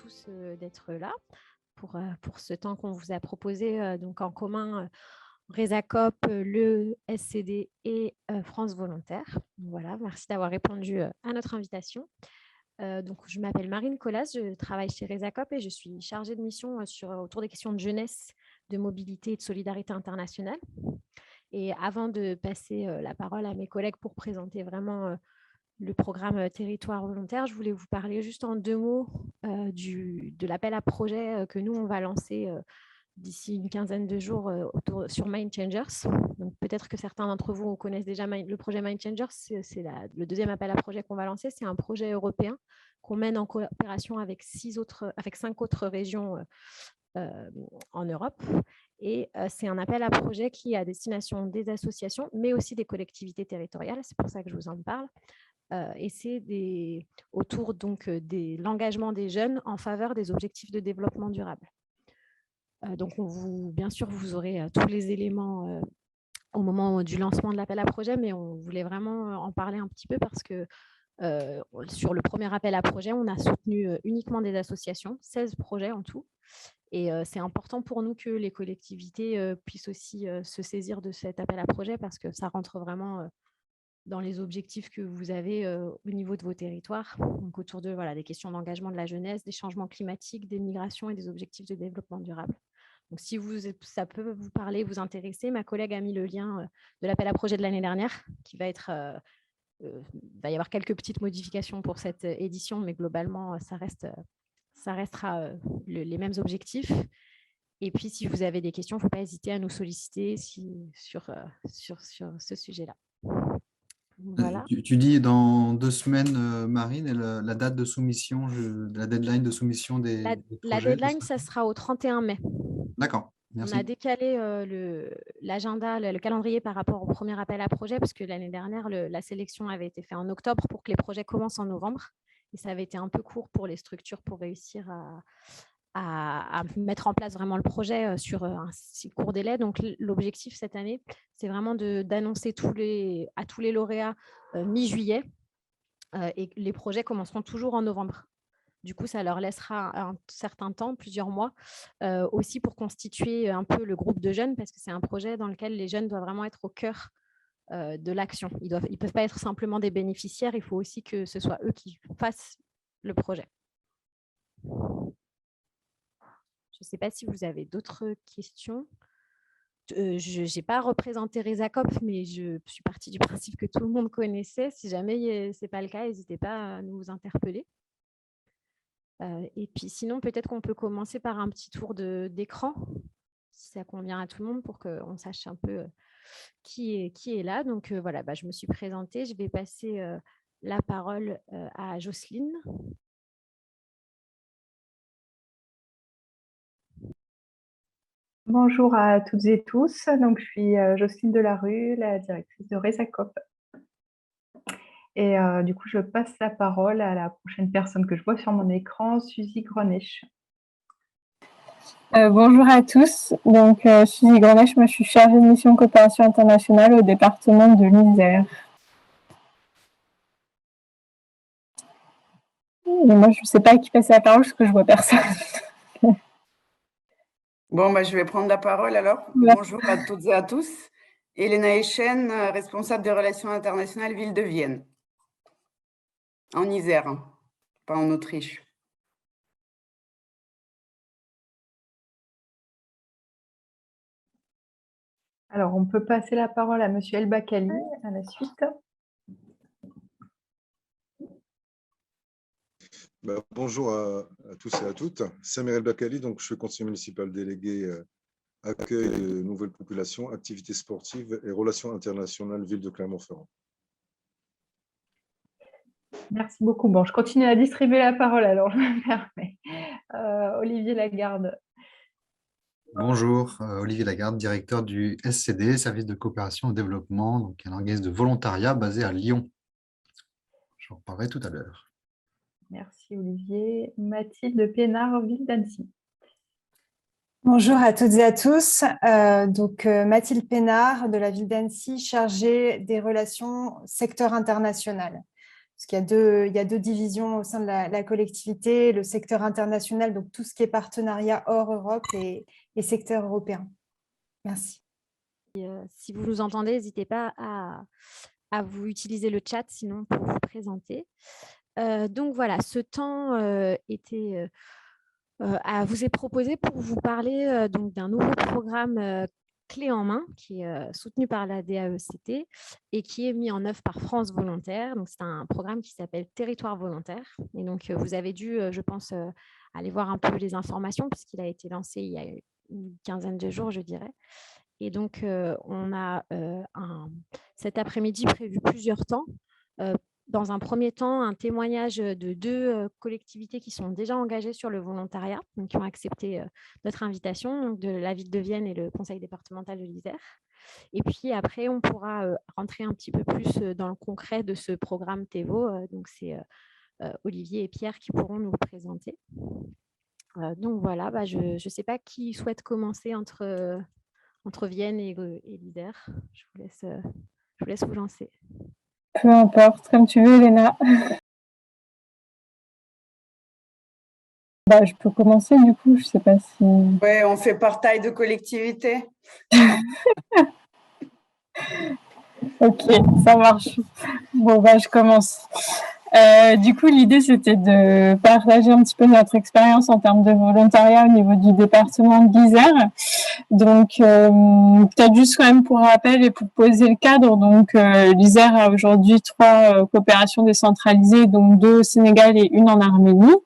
tous d'être là pour ce temps qu'on vous a proposé donc en commun Resacop, le SCD et France Volontaire. Voilà, merci d'avoir répondu à notre invitation. Donc, je m'appelle Marine Collas, je travaille chez Resacop et je suis chargée de mission autour des questions de jeunesse, de mobilité et de solidarité internationale. Et avant de passer la parole à mes collègues pour présenter vraiment le programme Territoire volontaire, je voulais vous parler juste en 2 mots de l'appel à projet que nous, on va lancer d'ici une quinzaine de jours sur Mind Changers. Donc, peut-être que certains d'entre vous connaissent déjà le projet Mind Changers. C'est le deuxième appel à projet qu'on va lancer. C'est un projet européen qu'on mène en coopération avec 5 autres régions en Europe. Et c'est un appel à projet qui est à destination des associations, mais aussi des collectivités territoriales. C'est pour ça que je vous en parle. Et c'est autour donc de l'engagement des jeunes en faveur des objectifs de développement durable. Donc, bien sûr, vous aurez tous les éléments au moment du lancement de l'appel à projet, mais on voulait vraiment en parler un petit peu parce que sur le premier appel à projet, on a soutenu uniquement des associations, 16 projets en tout. Et c'est important pour nous que les collectivités puissent aussi se saisir de cet appel à projet parce que ça rentre vraiment dans les objectifs que vous avez au niveau de vos territoires, donc autour des questions d'engagement de la jeunesse, des changements climatiques, des migrations et des objectifs de développement durable. Donc, si ça peut vous parler, vous intéresser, ma collègue a mis le lien de l'appel à projet de l'année dernière, qui va être... va y avoir quelques petites modifications pour cette édition, mais globalement, ça restera les mêmes objectifs. Et puis, si vous avez des questions, il ne faut pas hésiter à nous solliciter sur ce sujet-là. Voilà. Tu dis dans 2 semaines, Marine, et la date de soumission, la deadline de soumission des projets. La deadline, ça sera au 31 mai. D'accord, merci. On a décalé l'agenda, le calendrier par rapport au premier appel à projet, parce que l'année dernière, la sélection avait été faite en octobre pour que les projets commencent en novembre. Et ça avait été un peu court pour les structures pour réussir à mettre en place vraiment le projet sur un si court délai. Donc, l'objectif cette année, c'est vraiment d'annoncer à tous les lauréats mi-juillet et les projets commenceront toujours en novembre. Du coup, ça leur laissera un certain temps, plusieurs mois, aussi pour constituer un peu le groupe de jeunes, parce que c'est un projet dans lequel les jeunes doivent vraiment être au cœur de l'action. Ils ne peuvent pas être simplement des bénéficiaires, il faut aussi que ce soit eux qui fassent le projet. Je ne sais pas si vous avez d'autres questions. Je n'ai pas représenté Resacop, mais je suis partie du principe que tout le monde connaissait. Si jamais ce n'est pas le cas, n'hésitez pas à nous interpeller. Et puis sinon, peut-être qu'on peut commencer par un petit tour d'écran, si ça convient à tout le monde, pour qu'on sache un peu qui est là. Donc voilà, je me suis présentée. Je vais passer la parole à Jocelyne. Bonjour à toutes et tous. Donc, je suis Jocelyne Delarue, la directrice de Resacop. Et du coup, je passe la parole à la prochaine personne que je vois sur mon écran, Suzy Grenech. Bonjour à tous. Donc, Suzy Grenech, moi, je suis chargée de mission coopération internationale au département de l'Isère. Et moi, je ne sais pas à qui passer la parole parce que je vois personne. Bon, je vais prendre la parole alors. Ouais. Bonjour à toutes et à tous. Elena Echen, responsable des relations internationales Ville de Vienne. En Isère, pas en Autriche. Alors, on peut passer la parole à Monsieur El Bakali à la suite. Bonjour à tous et à toutes. Samir El Bakali, donc je suis conseiller municipal délégué accueil de nouvelles populations, activités sportives et relations internationales ville de Clermont-Ferrand. Merci beaucoup. Bon, je continue à distribuer la parole alors, je me permets. Olivier Lagarde. Bonjour, Olivier Lagarde, directeur du SCD, Service de coopération au développement, donc un organisme de volontariat basé à Lyon. J'en reparlerai tout à l'heure. Merci Olivier. Mathilde Pénard, Ville d'Annecy. Bonjour à toutes et à tous. Mathilde Pénard de la Ville d'Annecy, chargée des relations secteur international. parce qu'il y a deux divisions au sein de la collectivité, le secteur international, donc tout ce qui est partenariat hors Europe et secteur européen. Merci. Si vous nous entendez, n'hésitez pas à vous utiliser le chat, sinon pour vous présenter. Donc voilà, ce temps vous est proposé pour vous parler donc d'un nouveau programme clé en main qui est soutenu par la DAECT et qui est mis en œuvre par France Volontaire. Donc c'est un programme qui s'appelle Territoire volontaire. Et donc vous avez dû, je pense, aller voir un peu les informations puisqu'il a été lancé il y a une quinzaine de jours, je dirais. Et donc, on a cet après-midi prévu plusieurs temps. Dans un premier temps, un témoignage de deux collectivités qui sont déjà engagées sur le volontariat, donc qui ont accepté notre invitation, donc de la ville de Vienne et le conseil départemental de l'Isère. Et puis après, on pourra rentrer un petit peu plus dans le concret de ce programme TEVO. Donc, c'est Olivier et Pierre qui pourront nous le présenter. Donc voilà, je ne sais pas qui souhaite commencer entre Vienne et l'Isère. Je vous laisse vous lancer. Peu importe, comme tu veux, Elena. Je peux commencer du coup, je ne sais pas si... Oui, on fait par taille de collectivité. Ok, ça marche. Bon, je commence. Du coup, l'idée, c'était de partager un petit peu notre expérience en termes de volontariat au niveau du département de l'Isère. Donc, peut-être juste quand même pour rappel et pour poser le cadre. Donc, l'Isère a aujourd'hui 3 coopérations décentralisées, donc 2 au Sénégal et 1 en Arménie.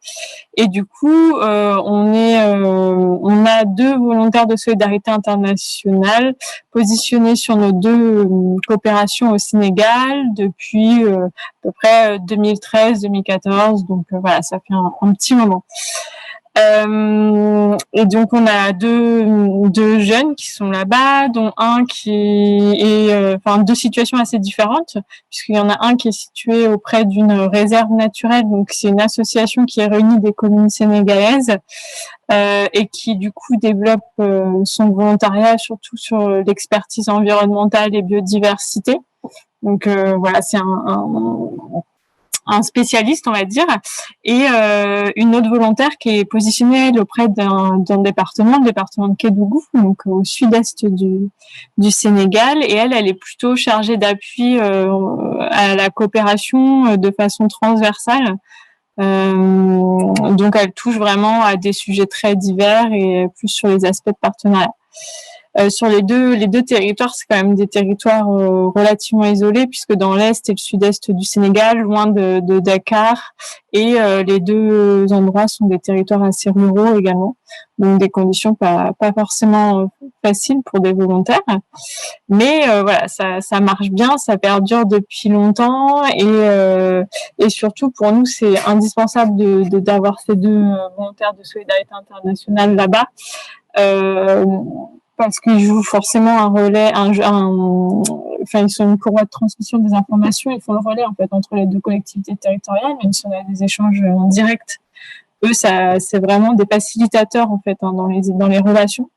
Et du coup, on a 2 volontaires de solidarité internationale positionnés sur nos 2 coopérations au Sénégal depuis à peu près 2013-2014. Donc voilà, ça fait un petit moment. Et donc on a deux jeunes qui sont là-bas, dont un qui est, 2 situations assez différentes, puisqu'il y en a un qui est situé auprès d'une réserve naturelle, donc c'est une association qui réunit des communes sénégalaises et qui du coup développe son volontariat surtout sur l'expertise environnementale et biodiversité. Donc voilà, c'est un spécialiste, on va dire, et une autre volontaire qui est positionnée auprès d'un département, le département de Kédougou, donc au sud-est du Sénégal, et elle est plutôt chargée d'appui à la coopération de façon transversale. Donc elle touche vraiment à des sujets très divers et plus sur les aspects de partenariat. Sur les deux territoires, c'est quand même des territoires relativement isolés, puisque dans l'est et le sud-est du Sénégal, loin de Dakar, et les 2 endroits sont des territoires assez ruraux également, donc des conditions pas forcément faciles pour des volontaires. Mais voilà, ça marche bien, ça perdure depuis longtemps, et surtout pour nous, c'est indispensable d'avoir ces 2 volontaires de solidarité internationale là-bas. Parce qu'ils jouent forcément un relais, ils sont une courroie de transmission des informations, ils font le relais en fait entre les 2 collectivités territoriales, même si on a des échanges en direct. Eux, c'est vraiment des facilitateurs en fait dans les relations.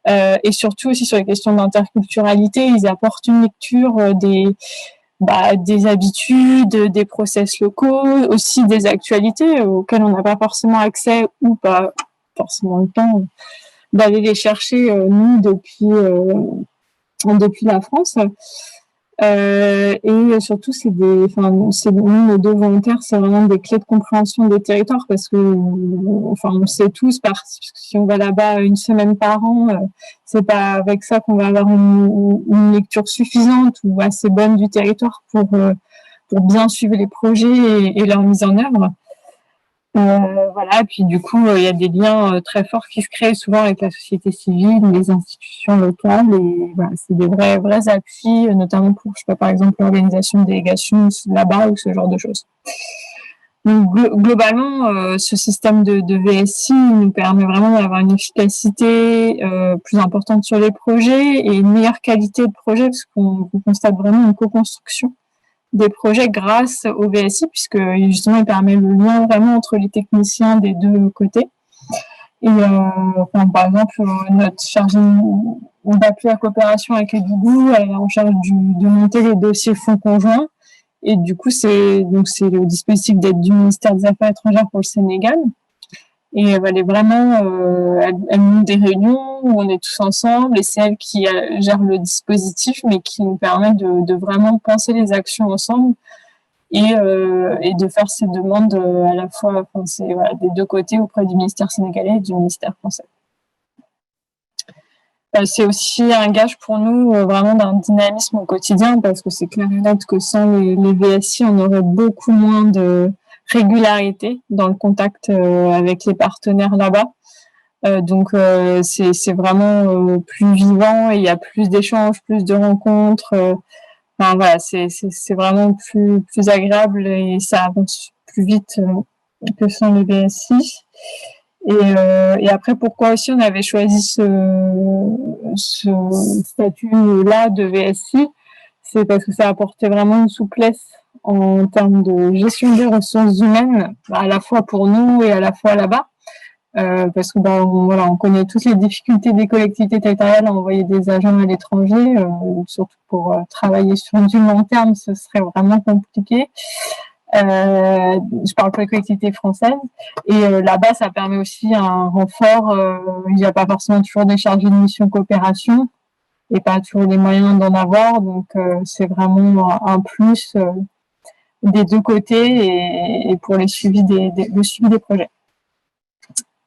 Et surtout aussi sur les questions d'interculturalité, ils apportent une lecture des habitudes, des process locaux, aussi des actualités auxquelles on n'a pas forcément accès ou pas forcément le temps d'aller les chercher nous depuis la France. Et surtout, nous, nos 2 volontaires, c'est vraiment des clés de compréhension des territoires parce que, on sait tous, si on va là-bas 1 semaine par an, c'est pas avec ça qu'on va avoir une lecture suffisante ou assez bonne du territoire pour bien suivre les projets et leur mise en œuvre. Voilà, et puis du coup, il y a des liens très forts qui se créent souvent avec la société civile, les institutions locales, et voilà, c'est des vrais appuis, notamment pour, par exemple, l'organisation de délégations là-bas ou ce genre de choses. Donc, globalement, ce système de VSI nous permet vraiment d'avoir une efficacité plus importante sur les projets et une meilleure qualité de projet, parce qu'on constate vraiment une co-construction des projets grâce au VSI, puisque justement il permet le lien vraiment entre les techniciens des 2 côtés. Et par exemple, notre chargée d'appui à coopération avec Kédougou, elle est en charge de monter les dossiers fonds conjoints, Et du coup, c'est le dispositif d'aide du ministère des Affaires étrangères pour le Sénégal. Et elle est vraiment, elle monte des réunions où on est tous ensemble et c'est elle qui gère le dispositif, mais qui nous permet de vraiment penser les actions ensemble et de faire ces demandes à la fois, enfin, des deux côtés auprès du ministère sénégalais et du ministère français. C'est aussi un gage pour nous vraiment d'un dynamisme au quotidien parce que c'est clair et net que sans les VSI, on aurait beaucoup moins de régularité dans le contact avec les partenaires là-bas. Donc c'est vraiment plus vivant et il y a plus d'échanges, plus de rencontres. Enfin voilà, c'est vraiment plus agréable et ça avance plus vite que sans le BSI. Et après, pourquoi aussi on avait choisi ce statut-là de VSI, c'est parce que ça apportait vraiment une souplesse en termes de gestion des ressources humaines, à la fois pour nous et à la fois là-bas. Parce que on connaît toutes les difficultés des collectivités territoriales à envoyer des agents à l'étranger, surtout pour travailler sur du long terme, ce serait vraiment compliqué. Je parle pour les collectivités françaises. Et là-bas, ça permet aussi un renfort. Il n'y a pas forcément toujours des chargés de mission coopération et pas toujours les moyens d'en avoir. Donc, c'est vraiment un plus des deux côtés et pour le suivi des projets.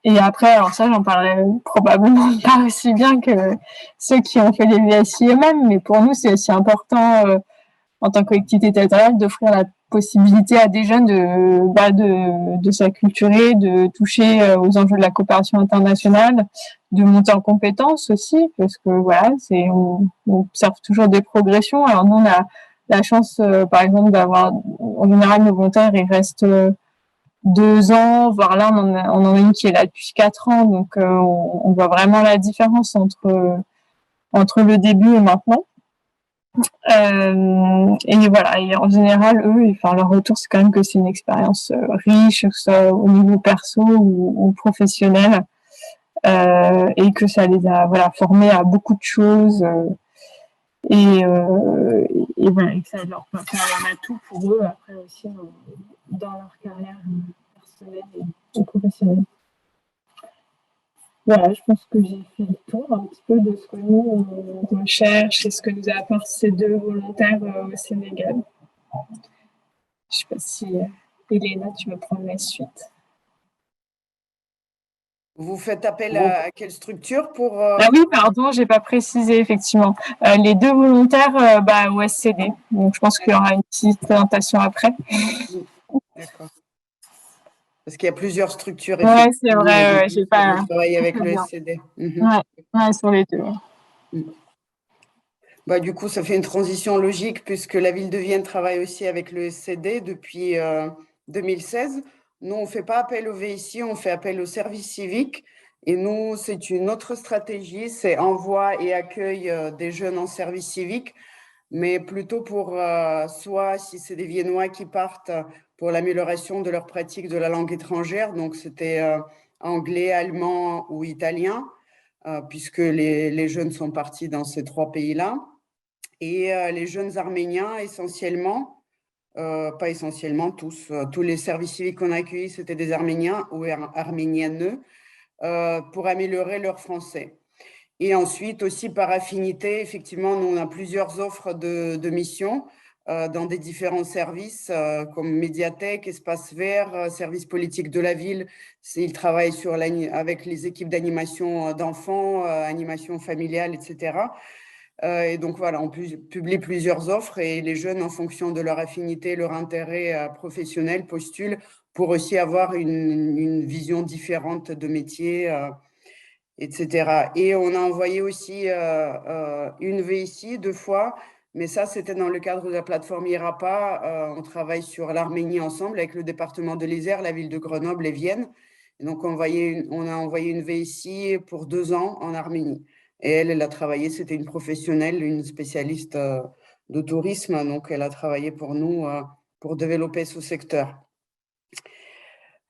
Et après, alors ça, j'en parlerai probablement pas aussi bien que ceux qui ont fait les VSI eux-mêmes, mais pour nous, c'est aussi important en tant que collectivité territoriale d'offrir la possibilité à des jeunes de s'acculturer, de toucher aux enjeux de la coopération internationale, de monter en compétences aussi, parce que voilà, on observe toujours des progressions. Alors nous, on a la chance, par exemple, d'avoir, en général, nos volontaires, ils restent 2 ans, voire là, on en a une qui est là depuis 4 ans, donc on voit vraiment la différence entre le début et maintenant. Et voilà, et en général, eux, leur retour, c'est quand même que c'est une expérience riche, que ce soit au niveau perso ou professionnel, et que ça les a formés à beaucoup de choses, et voilà, et que ça leur peut faire un atout pour eux après aussi dans leur carrière personnelle et professionnelle. Voilà, je pense que j'ai fait le tour un petit peu de ce que nous, on recherche et ce que nous apportent ces 2 volontaires au Sénégal. Je ne sais pas si, Elena, tu veux prendre la suite. Vous faites appel à quelle structure pour… Ah oui, pardon, je n'ai pas précisé, effectivement. Les 2 volontaires au SCD. Donc, je pense qu'il y aura une petite présentation après. D'accord. Parce qu'il y a plusieurs structures. Oui, c'est vrai. J'ai pas travaillé avec le SCD. Ouais, sur les 2. Du coup, ça fait une transition logique puisque la ville de Vienne travaille aussi avec le SCD depuis 2016. Nous, on ne fait pas appel au VSI, on fait appel au service civique. Et nous, c'est une autre stratégie, c'est envoi et accueil des jeunes en service civique, mais plutôt pour soit si c'est des Viennois qui partent pour l'amélioration de leur pratique de la langue étrangère, donc c'était anglais, allemand ou italien, puisque les jeunes sont partis dans ces 3 pays-là. Et les jeunes arméniens, essentiellement, pas essentiellement, tous les services civiques qu'on a accueillis, c'était des Arméniens ou arméniennes, pour améliorer leur français. Et ensuite, aussi par affinité, effectivement, nous, on a plusieurs offres de missions dans des différents services comme médiathèque, espace vert, service politique de la ville. Ils travaillent avec les équipes d'animation d'enfants, animation familiale, etc. Et donc, voilà, on publie plusieurs offres et les jeunes, en fonction de leur affinité, leur intérêt professionnel, postulent pour aussi avoir une vision différente de métier, etc. Et on a envoyé aussi une VSI 2 fois, mais ça, c'était dans le cadre de la plateforme IRAPA. On travaille sur l'Arménie ensemble avec le département de l'Isère, la ville de Grenoble et Vienne. Et donc, on a envoyé une VSI pour 2 ans en Arménie. Et elle a travaillé, c'était une professionnelle, une spécialiste de tourisme. Donc, elle a travaillé pour nous pour développer ce secteur.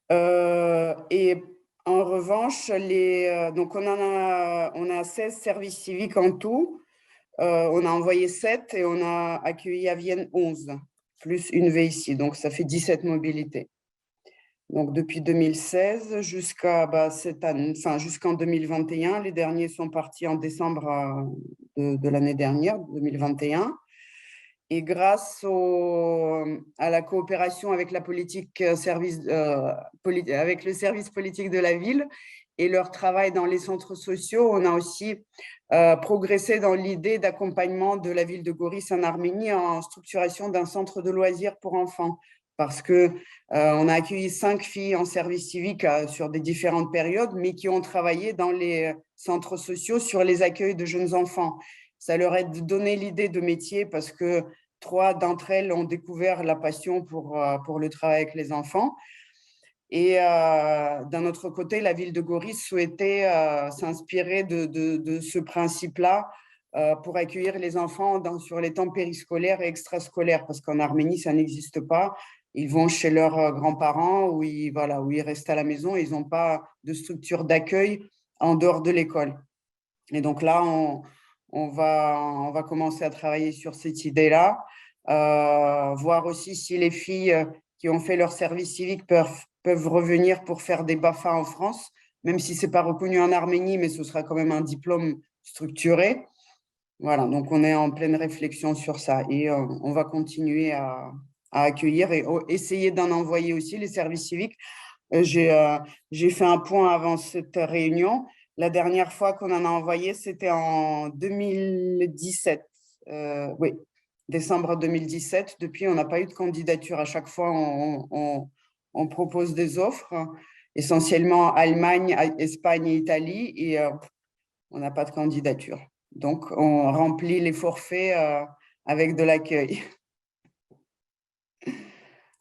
Et en revanche, donc on a 16 services civiques en tout. On a envoyé 7 et on a accueilli à Vienne 11 plus une VICI. Donc, ça fait 17 mobilités. Donc, depuis 2016 jusqu'en 2021, les derniers sont partis en décembre de l'année dernière, 2021. Et grâce à la coopération avec avec le service politique de la ville et leur travail dans les centres sociaux, on a aussi progressé dans l'idée d'accompagnement de la ville de Goris en Arménie en structuration d'un centre de loisirs pour enfants. Parce qu'on a accueilli 5 filles en service civique sur des différentes périodes, mais qui ont travaillé dans les centres sociaux sur les accueils de jeunes enfants. Ça leur a donné l'idée de métier parce que 3 d'entre elles ont découvert la passion pour le travail avec les enfants. Et d'un autre côté, la ville de Goris souhaitait s'inspirer de ce principe-là pour accueillir les enfants sur les temps périscolaires et extrascolaires, parce qu'en Arménie, ça n'existe pas. Ils vont chez leurs grands-parents ou ils restent à la maison. Ils n'ont pas de structure d'accueil en dehors de l'école. Et donc là, on va commencer à travailler sur cette idée-là, voir aussi si les filles qui ont fait leur service civique peuvent revenir pour faire des BAFA en France, même si ce n'est pas reconnu en Arménie, mais ce sera quand même un diplôme structuré. Voilà, donc on est en pleine réflexion sur ça et on va continuer à accueillir et essayer d'en envoyer aussi les services civiques. J'ai fait un point avant cette réunion. La dernière fois qu'on en a envoyé, c'était en 2017. Oui, décembre 2017. Depuis, on n'a pas eu de candidature. À chaque fois, on propose des offres, essentiellement Allemagne, Espagne et Italie, et on n'a pas de candidature. Donc, on remplit les forfaits avec de l'accueil.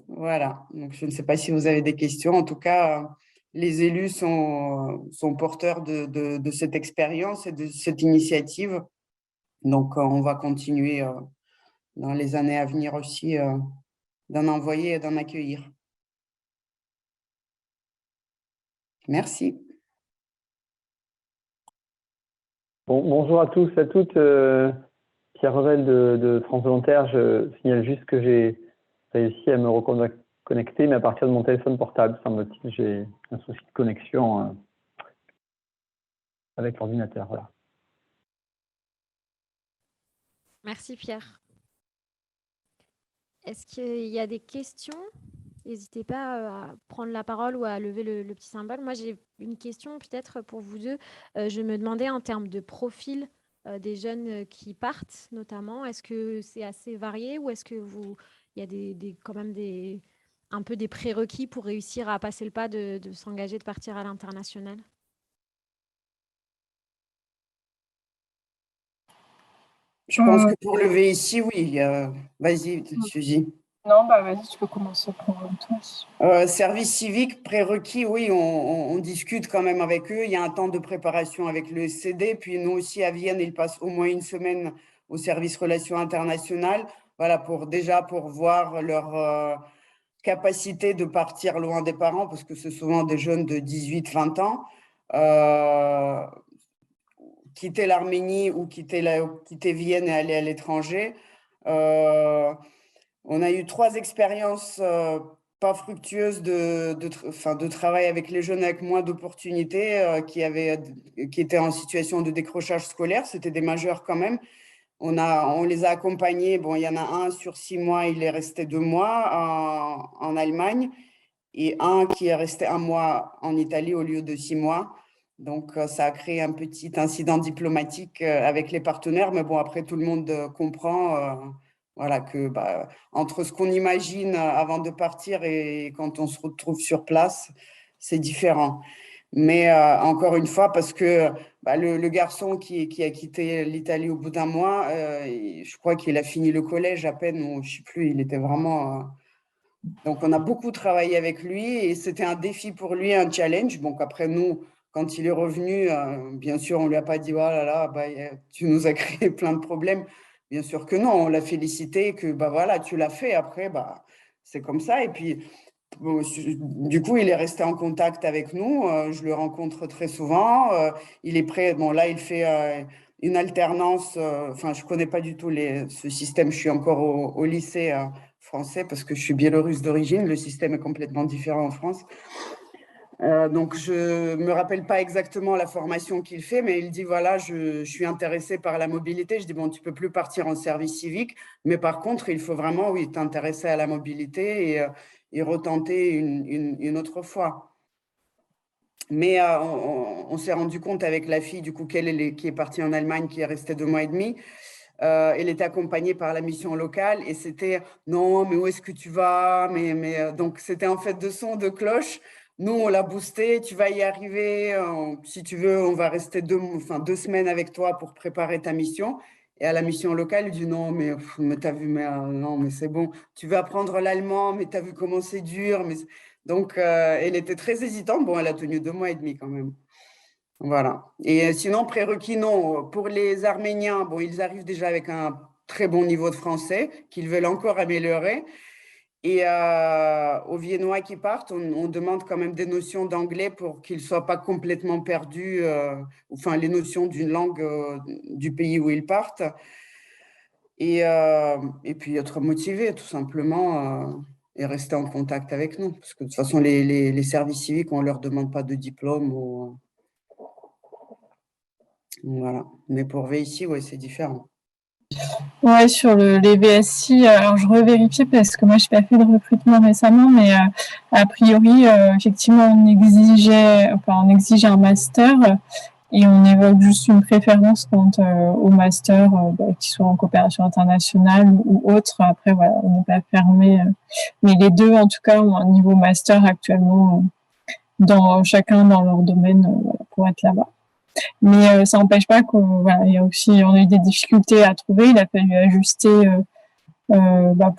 Voilà, donc je ne sais pas si vous avez des questions. En tout cas, les élus sont porteurs de cette expérience et de cette initiative. Donc, on va continuer dans les années à venir aussi d'en envoyer et d'en accueillir. Merci. Bonjour à tous et à toutes. Pierre Revel de France Volontaire. Je signale juste que j'ai réussi à me reconnecter, mais à partir de mon téléphone portable, semble-t-il. J'ai un souci de connexion avec l'ordinateur. Voilà. Merci Pierre. Est-ce qu'il y a des questions? N'hésitez pas à prendre la parole ou à lever le petit symbole. Moi, j'ai une question peut-être pour vous deux. Je me demandais en termes de profil des jeunes qui partent notamment, est-ce que c'est assez varié ou est-ce que il y a quand même un peu des prérequis pour réussir à passer le pas de s'engager, de partir à l'international? Je pense que pour le VICI, oui. Vas-y, Suzy. Non, vas-y, tu peux commencer pour tous. Service civique, prérequis, oui, on discute quand même avec eux. Il y a un temps de préparation avec le SCD. Puis nous aussi, à Vienne, ils passent au moins une semaine au service relations internationales. Voilà, pour voir leur capacité de partir loin des parents, parce que c'est souvent des jeunes de 18-20 ans. Quitter l'Arménie ou quitter Vienne et aller à l'étranger. On a eu 3 expériences pas fructueuses de travail avec les jeunes avec moins d'opportunités qui étaient en situation de décrochage scolaire. C'était des majeurs quand même. On les a accompagnés. Bon, il y en a un sur 6 mois, il est resté 2 mois en Allemagne et un qui est resté 1 mois en Italie au lieu de 6 mois. Donc, ça a créé un petit incident diplomatique avec les partenaires. Mais bon, après, tout le monde comprend voilà, que entre ce qu'on imagine avant de partir et quand on se retrouve sur place, c'est différent. Mais encore une fois, parce que le garçon qui a quitté l'Italie au bout d'1 mois, je crois qu'il a fini le collège à peine, ou je ne sais plus, il était vraiment... Donc, on a beaucoup travaillé avec lui et c'était un défi pour lui, un challenge. Donc, après, nous, quand il est revenu, bien sûr, on ne lui a pas dit « Oh là là, tu nous as créé plein de problèmes ». Bien sûr que non, on l'a félicité, que voilà, tu l'as fait. Après, c'est comme ça. Et puis, bon, du coup, il est resté en contact avec nous. Je le rencontre très souvent. Il est prêt. Bon, là, il fait une alternance. Enfin, je ne connais pas du tout ce système. Je suis encore au lycée français parce que je suis biélorusse d'origine. Le système est complètement différent en France. Donc, je ne me rappelle pas exactement la formation qu'il fait, mais il dit, voilà, je suis intéressé par la mobilité. Je dis, bon, tu ne peux plus partir en service civique, mais par contre, il faut vraiment, oui, t'intéresser à la mobilité et retenter une autre fois. Mais on s'est rendu compte avec la fille, du coup, qui est partie en Allemagne, qui est restée 2 mois et demi. Elle était accompagnée par la mission locale et c'était non, mais où est-ce que tu vas? Donc, c'était en fait de son, de cloche. Nous, on l'a boosté, tu vas y arriver. Si tu veux, on va rester 2 semaines avec toi pour préparer ta mission. Et à la mission locale, il dit non, mais t'as vu, non, mais c'est bon. Tu veux apprendre l'allemand, mais t'as vu comment c'est dur. Donc, elle était très hésitante. Bon, elle a tenu 2 mois et demi quand même. Voilà. Et sinon, prérequis, non. Pour les Arméniens, bon, ils arrivent déjà avec un très bon niveau de français qu'ils veulent encore améliorer. Et aux Viennois qui partent, on demande quand même des notions d'anglais pour qu'ils ne soient pas complètement perdus, enfin, les notions d'une langue du pays où ils partent. Et puis être motivés, tout simplement, et rester en contact avec nous. Parce que de toute façon, les services civiques, on ne leur demande pas de diplôme. Voilà. Mais pour VSI, ouais, c'est différent. Ouais, sur les VSI, alors je revérifie parce que moi, je n'ai pas fait de recrutement récemment, mais a priori, effectivement, on exige un master et on évoque juste une préférence quant au master, qui soit en coopération internationale ou autre. Après, voilà, on n'est pas fermé. Mais les deux, en tout cas, ont un niveau master actuellement, chacun dans leur domaine, pour être là-bas. Mais ça n'empêche pas on a eu des difficultés à trouver. Il a fallu ajuster pour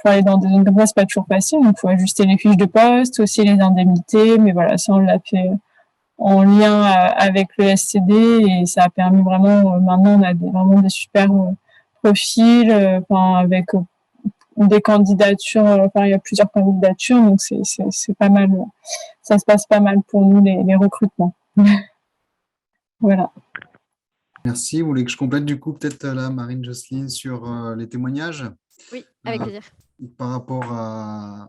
aller dans des zones comme ça, c'est pas toujours facile. Donc, il faut ajuster les fiches de poste, aussi les indemnités. Mais voilà, ça, on l'a fait en lien avec le SCD et ça a permis vraiment, maintenant, on a vraiment des super profils, avec des candidatures, il y a plusieurs candidatures, donc c'est pas mal. Ça se passe pas mal pour nous, les recrutements. Voilà. Merci. Vous voulez que je complète du coup peut-être là, Marine-Jocelyne, sur les témoignages? Oui, avec plaisir. Par rapport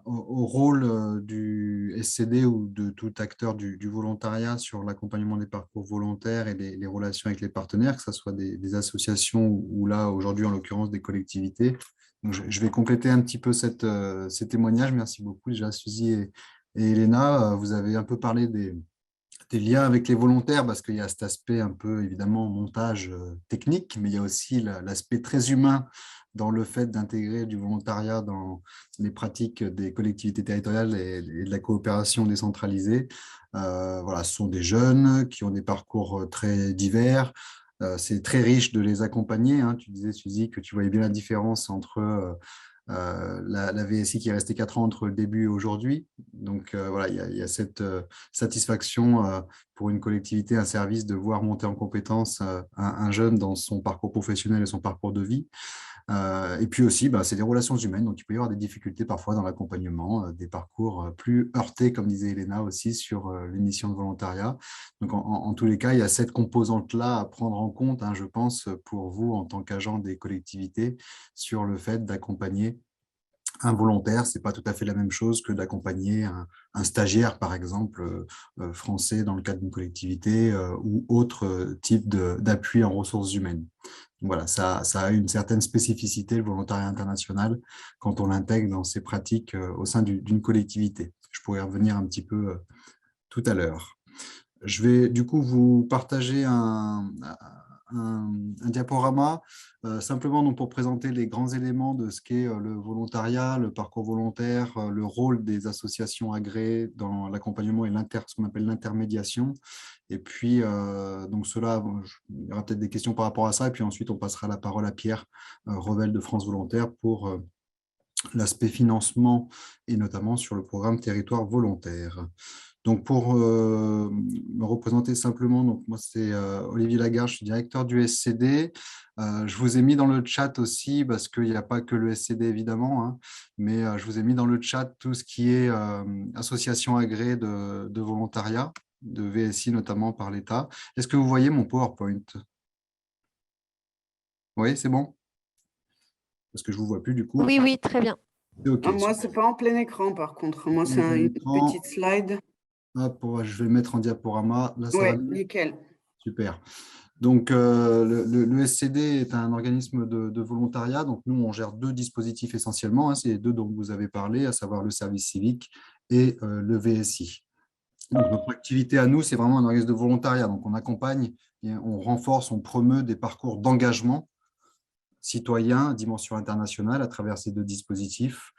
au rôle du SCD ou de tout acteur du volontariat sur l'accompagnement des parcours volontaires et les relations avec les partenaires, que ce soit des associations ou là, aujourd'hui, en l'occurrence, des collectivités. Donc, je vais compléter un petit peu ces témoignages. Merci beaucoup déjà, Suzy et Elena. Vous avez un peu parlé des liens avec les volontaires, parce qu'il y a cet aspect un peu, évidemment, montage technique, mais il y a aussi l'aspect très humain dans le fait d'intégrer du volontariat dans les pratiques des collectivités territoriales et de la coopération décentralisée. Voilà, ce sont des jeunes qui ont des parcours très divers. C'est très riche de les accompagner. Hein. Tu disais, Suzy, que tu voyais bien la différence entre la VSI qui est restée 4 ans entre le début et aujourd'hui. Donc voilà, il y a cette satisfaction pour une collectivité, un service, de voir monter en compétence un jeune dans son parcours professionnel et son parcours de vie. Et puis aussi, c'est des relations humaines, donc il peut y avoir des difficultés parfois dans l'accompagnement, des parcours plus heurtés, comme disait Elena aussi, sur les missions de volontariat. Donc en tous les cas, il y a cette composante-là à prendre en compte, hein, je pense, pour vous en tant qu'agent des collectivités, sur le fait d'accompagner un volontaire. Ce n'est pas tout à fait la même chose que d'accompagner un stagiaire, par exemple, français dans le cadre d'une collectivité ou autre type d'appui en ressources humaines. Voilà, ça a une certaine spécificité, le volontariat international, quand on l'intègre dans ses pratiques au sein d'une collectivité. Je pourrais revenir un petit peu tout à l'heure. Je vais du coup vous partager un diaporama, simplement donc pour présenter les grands éléments de ce qu'est le volontariat, le parcours volontaire, le rôle des associations agréées dans l'accompagnement et ce qu'on appelle l'intermédiation. Et puis, donc cela, il y aura peut-être des questions par rapport à ça, et puis ensuite on passera la parole à Pierre Revel de France Volontaire pour l'aspect financement et notamment sur le programme Territoire volontaire. Donc, pour me représenter simplement, donc moi, c'est Olivier Lagarde, je suis directeur du SCD. Je vous ai mis dans le chat aussi, parce qu'il n'y a pas que le SCD, évidemment, hein, mais je vous ai mis dans le chat tout ce qui est association agréée de volontariat, de VSI notamment par l'État. Est-ce que vous voyez mon PowerPoint ? Oui, c'est bon? Parce que je ne vous vois plus du coup. Oui, oui, très bien. OK. Moi, ce n'est pas en plein écran, par contre. Moi, c'est une petite slide. Hop, je vais le mettre en diaporama. Là, ça va Oui, mieux? nickel. Super. Donc, le SCD est un organisme de volontariat. Donc, nous, on gère 2 dispositifs essentiellement. C'est les 2 dont vous avez parlé, à savoir le service civique et le VSI. Donc, notre activité à nous, c'est vraiment un organisme de volontariat. Donc, on accompagne, et on renforce, on promeut des parcours d'engagement citoyen, dimension internationale, à travers ces 2 dispositifs.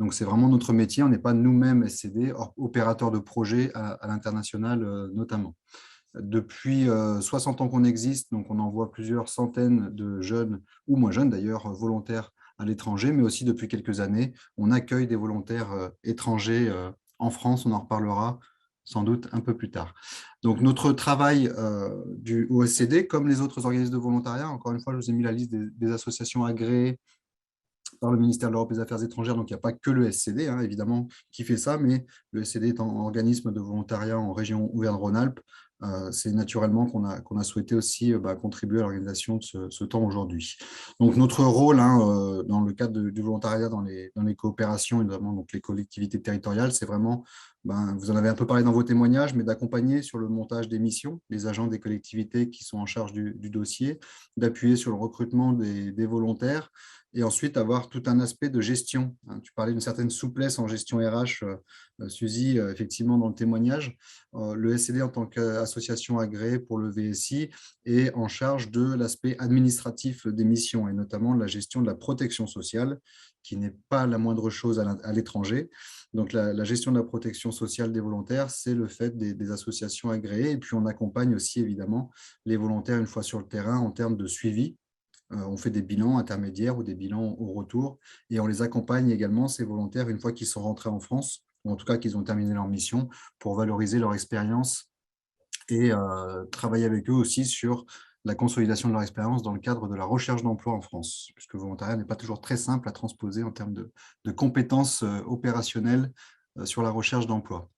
Donc, c'est vraiment notre métier. On n'est pas nous-mêmes SCD, opérateurs de projets à l'international notamment. Depuis 60 ans qu'on existe, donc on envoie plusieurs centaines de jeunes, ou moins jeunes d'ailleurs, volontaires à l'étranger, mais aussi depuis quelques années, on accueille des volontaires étrangers en France. On en reparlera sans doute un peu plus tard. Donc, notre travail du OSCD, comme les autres organismes de volontariat, encore une fois, je vous ai mis la liste des associations agréées par le ministère de l'Europe et des Affaires étrangères. Donc, il n'y a pas que le SCD, hein, évidemment, qui fait ça, mais le SCD est un organisme de volontariat en région Auvergne-Rhône-Alpes. C'est naturellement qu'on a souhaité aussi contribuer à l'organisation de ce temps aujourd'hui. Donc, notre rôle hein, dans le cadre du volontariat, dans les coopérations, et notamment donc, les collectivités territoriales, c'est vraiment, vous en avez un peu parlé dans vos témoignages, mais d'accompagner sur le montage des missions, les agents des collectivités qui sont en charge du dossier, d'appuyer sur le recrutement des volontaires, et ensuite avoir tout un aspect de gestion. Tu parlais d'une certaine souplesse en gestion RH, Suzy, effectivement, dans le témoignage. Le SCD, en tant qu'association agréée pour le VSI, est en charge de l'aspect administratif des missions, et notamment de la gestion de la protection sociale, qui n'est pas la moindre chose à l'étranger. Donc, la gestion de la protection sociale des volontaires, c'est le fait des associations agréées. Et puis, on accompagne aussi, évidemment, les volontaires, une fois sur le terrain, en termes de suivi. On fait des bilans intermédiaires ou des bilans au retour, et on les accompagne également, ces volontaires, une fois qu'ils sont rentrés en France, ou en tout cas qu'ils ont terminé leur mission, pour valoriser leur expérience et travailler avec eux aussi sur la consolidation de leur expérience dans le cadre de la recherche d'emploi en France, puisque le volontariat n'est pas toujours très simple à transposer en termes de compétences opérationnelles sur la recherche d'emploi.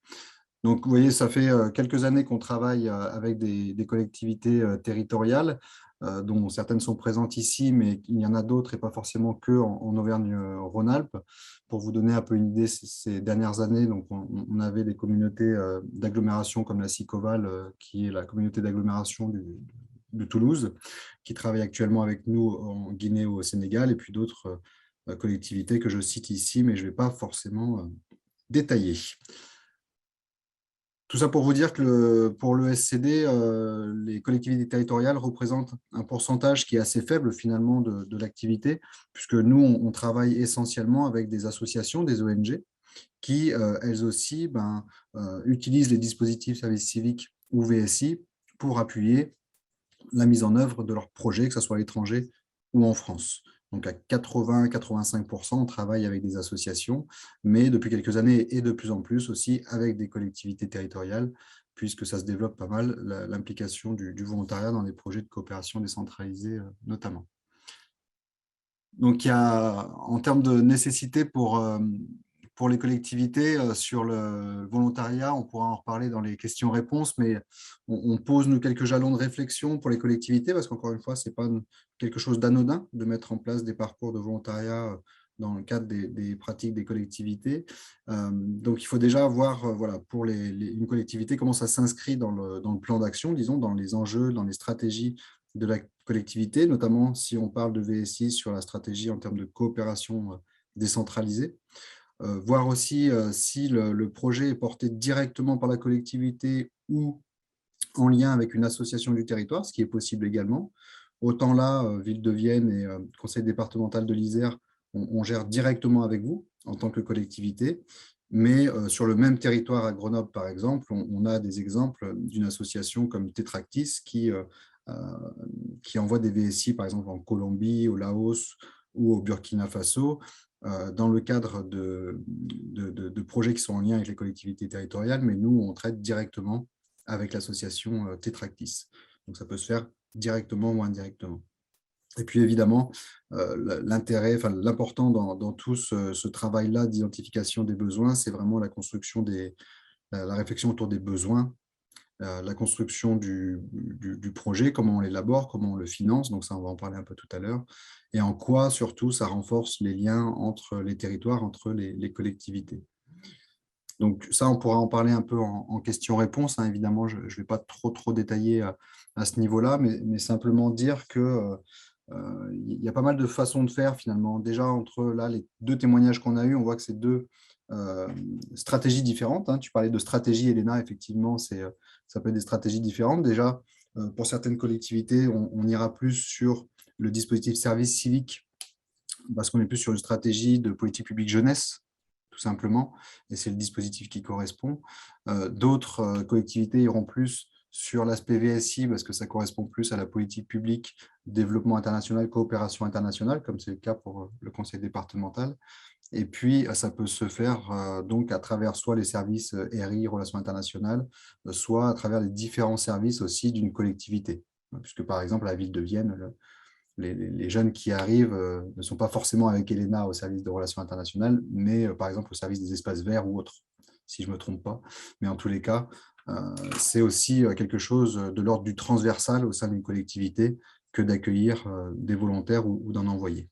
Donc, vous voyez, ça fait quelques années qu'on travaille avec des collectivités territoriales, dont certaines sont présentes ici, mais il y en a d'autres et pas forcément que en Auvergne-Rhône-Alpes. Pour vous donner un peu une idée, ces dernières années, donc on avait des communautés d'agglomération comme la Sicoval, qui est la communauté d'agglomération de Toulouse, qui travaille actuellement avec nous en Guinée ou au Sénégal, et puis d'autres collectivités que je cite ici, mais je ne vais pas forcément détailler. Tout ça pour vous dire que pour le SCD, les collectivités territoriales représentent un pourcentage qui est assez faible finalement de l'activité, puisque nous, on travaille essentiellement avec des associations, des ONG, qui, elles aussi, utilisent les dispositifs services civiques ou VSI pour appuyer la mise en œuvre de leurs projets, que ce soit à l'étranger ou en France. Donc, à 80-85%, on travaille avec des associations, mais depuis quelques années et de plus en plus aussi avec des collectivités territoriales, puisque ça se développe pas mal, l'implication du volontariat dans les projets de coopération décentralisée notamment. Donc, il y a, en termes de nécessité pour les collectivités, sur le volontariat, on pourra en reparler dans les questions-réponses, mais on pose nous quelques jalons de réflexion pour les collectivités, parce qu'encore une fois, ce n'est pas quelque chose d'anodin de mettre en place des parcours de volontariat dans le cadre des pratiques des collectivités. Donc, il faut déjà voir, voilà, pour une collectivité, comment ça s'inscrit dans le plan d'action, disons, dans les enjeux, dans les stratégies de la collectivité, notamment si on parle de VSI sur la stratégie en termes de coopération décentralisée. Voir aussi si le projet est porté directement par la collectivité ou en lien avec une association du territoire, ce qui est possible également. Autant là, Ville de Vienne et Conseil départemental de l'Isère, on gère directement avec vous en tant que collectivité, mais sur le même territoire à Grenoble, par exemple, on a des exemples d'une association comme Tetractis qui envoie des VSI, par exemple, en Colombie, au Laos ou au Burkina Faso, dans le cadre de projets qui sont en lien avec les collectivités territoriales, mais nous, on traite directement avec l'association Tetractis. Donc, ça peut se faire directement ou indirectement. Et puis, évidemment, l'important dans tout ce travail-là d'identification des besoins, c'est vraiment la construction la réflexion autour des besoins la construction du projet, comment on l'élabore, comment on le finance, donc ça on va en parler un peu tout à l'heure, et en quoi surtout ça renforce les liens entre les territoires, entre les collectivités. Donc ça, on pourra en parler un peu en questions-réponses, hein. Évidemment, je ne vais pas trop détailler à ce niveau-là, mais simplement dire que il y a pas mal de façons de faire finalement. Déjà, entre là, les deux témoignages qu'on a eus, on voit que c'est deux stratégies différentes, hein. Tu parlais de stratégie, Elena, effectivement, ça peut être des stratégies différentes. Déjà, pour certaines collectivités, on ira plus sur le dispositif service civique parce qu'on est plus sur une stratégie de politique publique jeunesse, tout simplement, et c'est le dispositif qui correspond. D'autres collectivités iront plus sur l'aspect VSI, parce que ça correspond plus à la politique publique, développement international, coopération internationale, comme c'est le cas pour le conseil départemental. Et puis, ça peut se faire donc à travers soit les services RI, relations internationales, soit à travers les différents services aussi d'une collectivité. Puisque, par exemple, à la ville de Vienne, les jeunes qui arrivent ne sont pas forcément avec Elena au service de relations internationales, mais par exemple au service des espaces verts ou autres, si je ne me trompe pas. Mais en tous les cas, c'est aussi quelque chose de l'ordre du transversal au sein d'une collectivité que d'accueillir des volontaires ou d'en envoyer.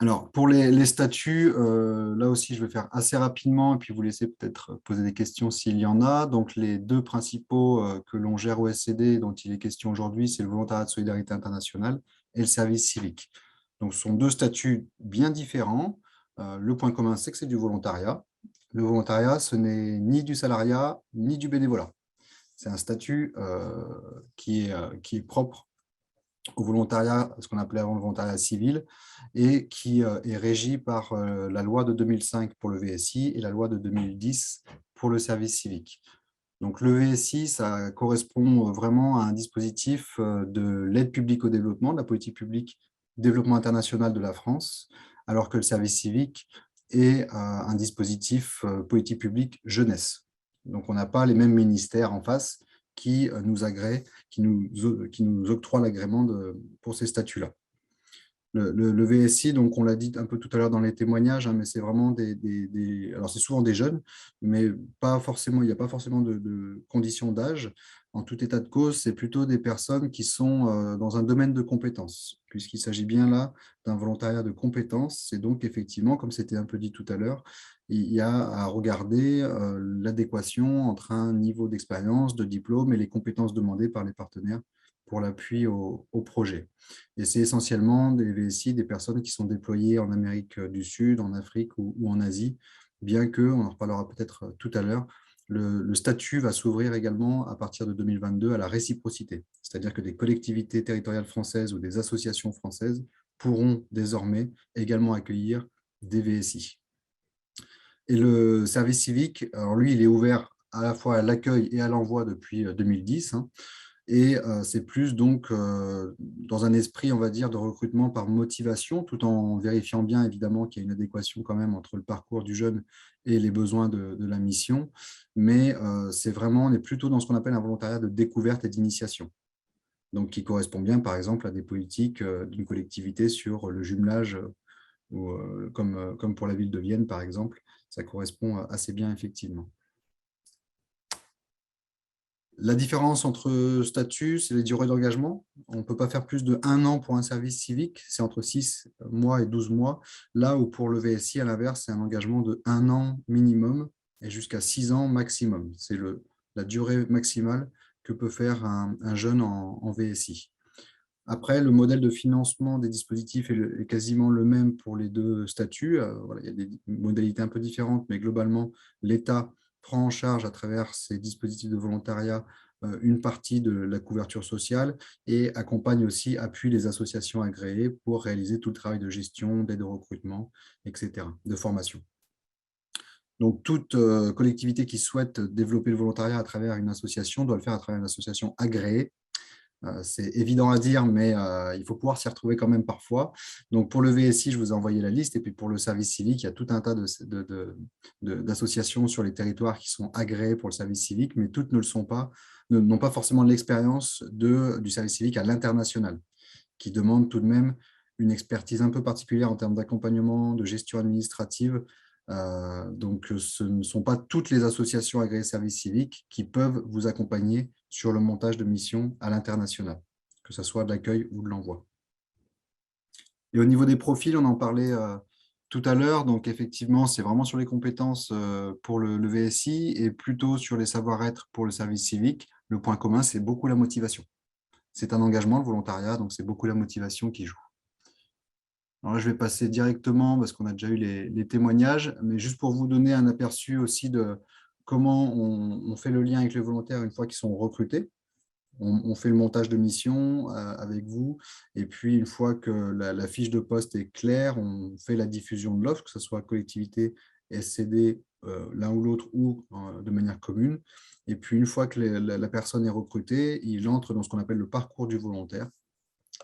Alors, pour les statuts, là aussi, je vais faire assez rapidement et puis vous laisser peut-être poser des questions s'il y en a. Donc, les deux principaux que l'on gère au SCD, dont il est question aujourd'hui, c'est le volontariat de solidarité internationale et le service civique. Donc, ce sont deux statuts bien différents. Le point commun, c'est que c'est du volontariat. Le volontariat, ce n'est ni du salariat, ni du bénévolat. C'est un statut qui est propre au volontariat, ce qu'on appelait avant le volontariat civil, et qui est régi par la loi de 2005 pour le VSI et la loi de 2010 pour le service civique. Donc le VSI, ça correspond vraiment à un dispositif de l'aide publique au développement, de la politique publique développement international de la France, alors que le service civique est un dispositif politique publique jeunesse. Donc on n'a pas les mêmes ministères en face qui nous agréent, qui nous octroient l'agrément pour ces statuts-là. Le VSI, donc on l'a dit un peu tout à l'heure dans les témoignages, hein, mais c'est vraiment alors c'est souvent des jeunes, mais pas forcément, il n'y a pas forcément de conditions d'âge. En tout état de cause, c'est plutôt des personnes qui sont dans un domaine de compétences, puisqu'il s'agit bien là d'un volontariat de compétences. C'est donc effectivement, comme c'était un peu dit tout à l'heure, il y a à regarder l'adéquation entre un niveau d'expérience, de diplôme et les compétences demandées par les partenaires pour l'appui au projet. Et c'est essentiellement des VSI, des personnes qui sont déployées en Amérique du Sud, en Afrique ou en Asie, bien que, on en reparlera peut-être tout à l'heure, le statut va s'ouvrir également à partir de 2022 à la réciprocité. C'est-à-dire que des collectivités territoriales françaises ou des associations françaises pourront désormais également accueillir des VSI. Et le service civique, alors lui, il est ouvert à la fois à l'accueil et à l'envoi depuis 2010, hein. Et c'est plus donc dans un esprit, on va dire, de recrutement par motivation, tout en vérifiant bien évidemment qu'il y a une adéquation quand même entre le parcours du jeune et les besoins de la mission. Mais c'est vraiment, on est plutôt dans ce qu'on appelle un volontariat de découverte et d'initiation. Donc qui correspond bien par exemple à des politiques d'une collectivité sur le jumelage, ou, comme pour la ville de Vienne par exemple, ça correspond assez bien effectivement. La différence entre statuts, c'est les durées d'engagement. On ne peut pas faire plus de 1 an pour un service civique, c'est entre 6 mois et 12 mois. Là où pour le VSI, à l'inverse, c'est un engagement de 1 an minimum et jusqu'à 6 ans maximum. C'est la durée maximale que peut faire un jeune en VSI. Après, le modèle de financement des dispositifs est quasiment le même pour les deux statuts. Voilà, il y a des modalités un peu différentes, mais globalement, l'État prend en charge à travers ces dispositifs de volontariat une partie de la couverture sociale et accompagne aussi, appuie les associations agréées pour réaliser tout le travail de gestion, d'aide au recrutement, etc., de formation. Donc, toute collectivité qui souhaite développer le volontariat à travers une association doit le faire à travers une association agréée. C'est évident à dire, mais il faut pouvoir s'y retrouver quand même parfois. Donc, pour le VSI, je vous ai envoyé la liste. Et puis, pour le service civique, il y a tout un tas d'associations sur les territoires qui sont agréées pour le service civique, mais toutes ne le sont pas, n'ont pas forcément l'expérience du service civique à l'international, qui demande tout de même une expertise un peu particulière en termes d'accompagnement, de gestion administrative, Donc, ce ne sont pas toutes les associations agréées services civiques qui peuvent vous accompagner sur le montage de missions à l'international, que ce soit de l'accueil ou de l'envoi. Et au niveau des profils, on en parlait tout à l'heure. Donc, effectivement, c'est vraiment sur les compétences pour le VSI et plutôt sur les savoir-être pour le service civique. Le point commun, c'est beaucoup la motivation. C'est un engagement, le volontariat, donc c'est beaucoup la motivation qui joue. Alors là, je vais passer directement, parce qu'on a déjà eu les témoignages, mais juste pour vous donner un aperçu aussi de comment on fait le lien avec les volontaires une fois qu'ils sont recrutés. On fait le montage de mission avec vous, et puis une fois que la fiche de poste est claire, on fait la diffusion de l'offre, que ce soit collectivité, SCD, l'un ou l'autre, ou de manière commune. Et puis une fois que la personne est recrutée, il entre dans ce qu'on appelle le parcours du volontaire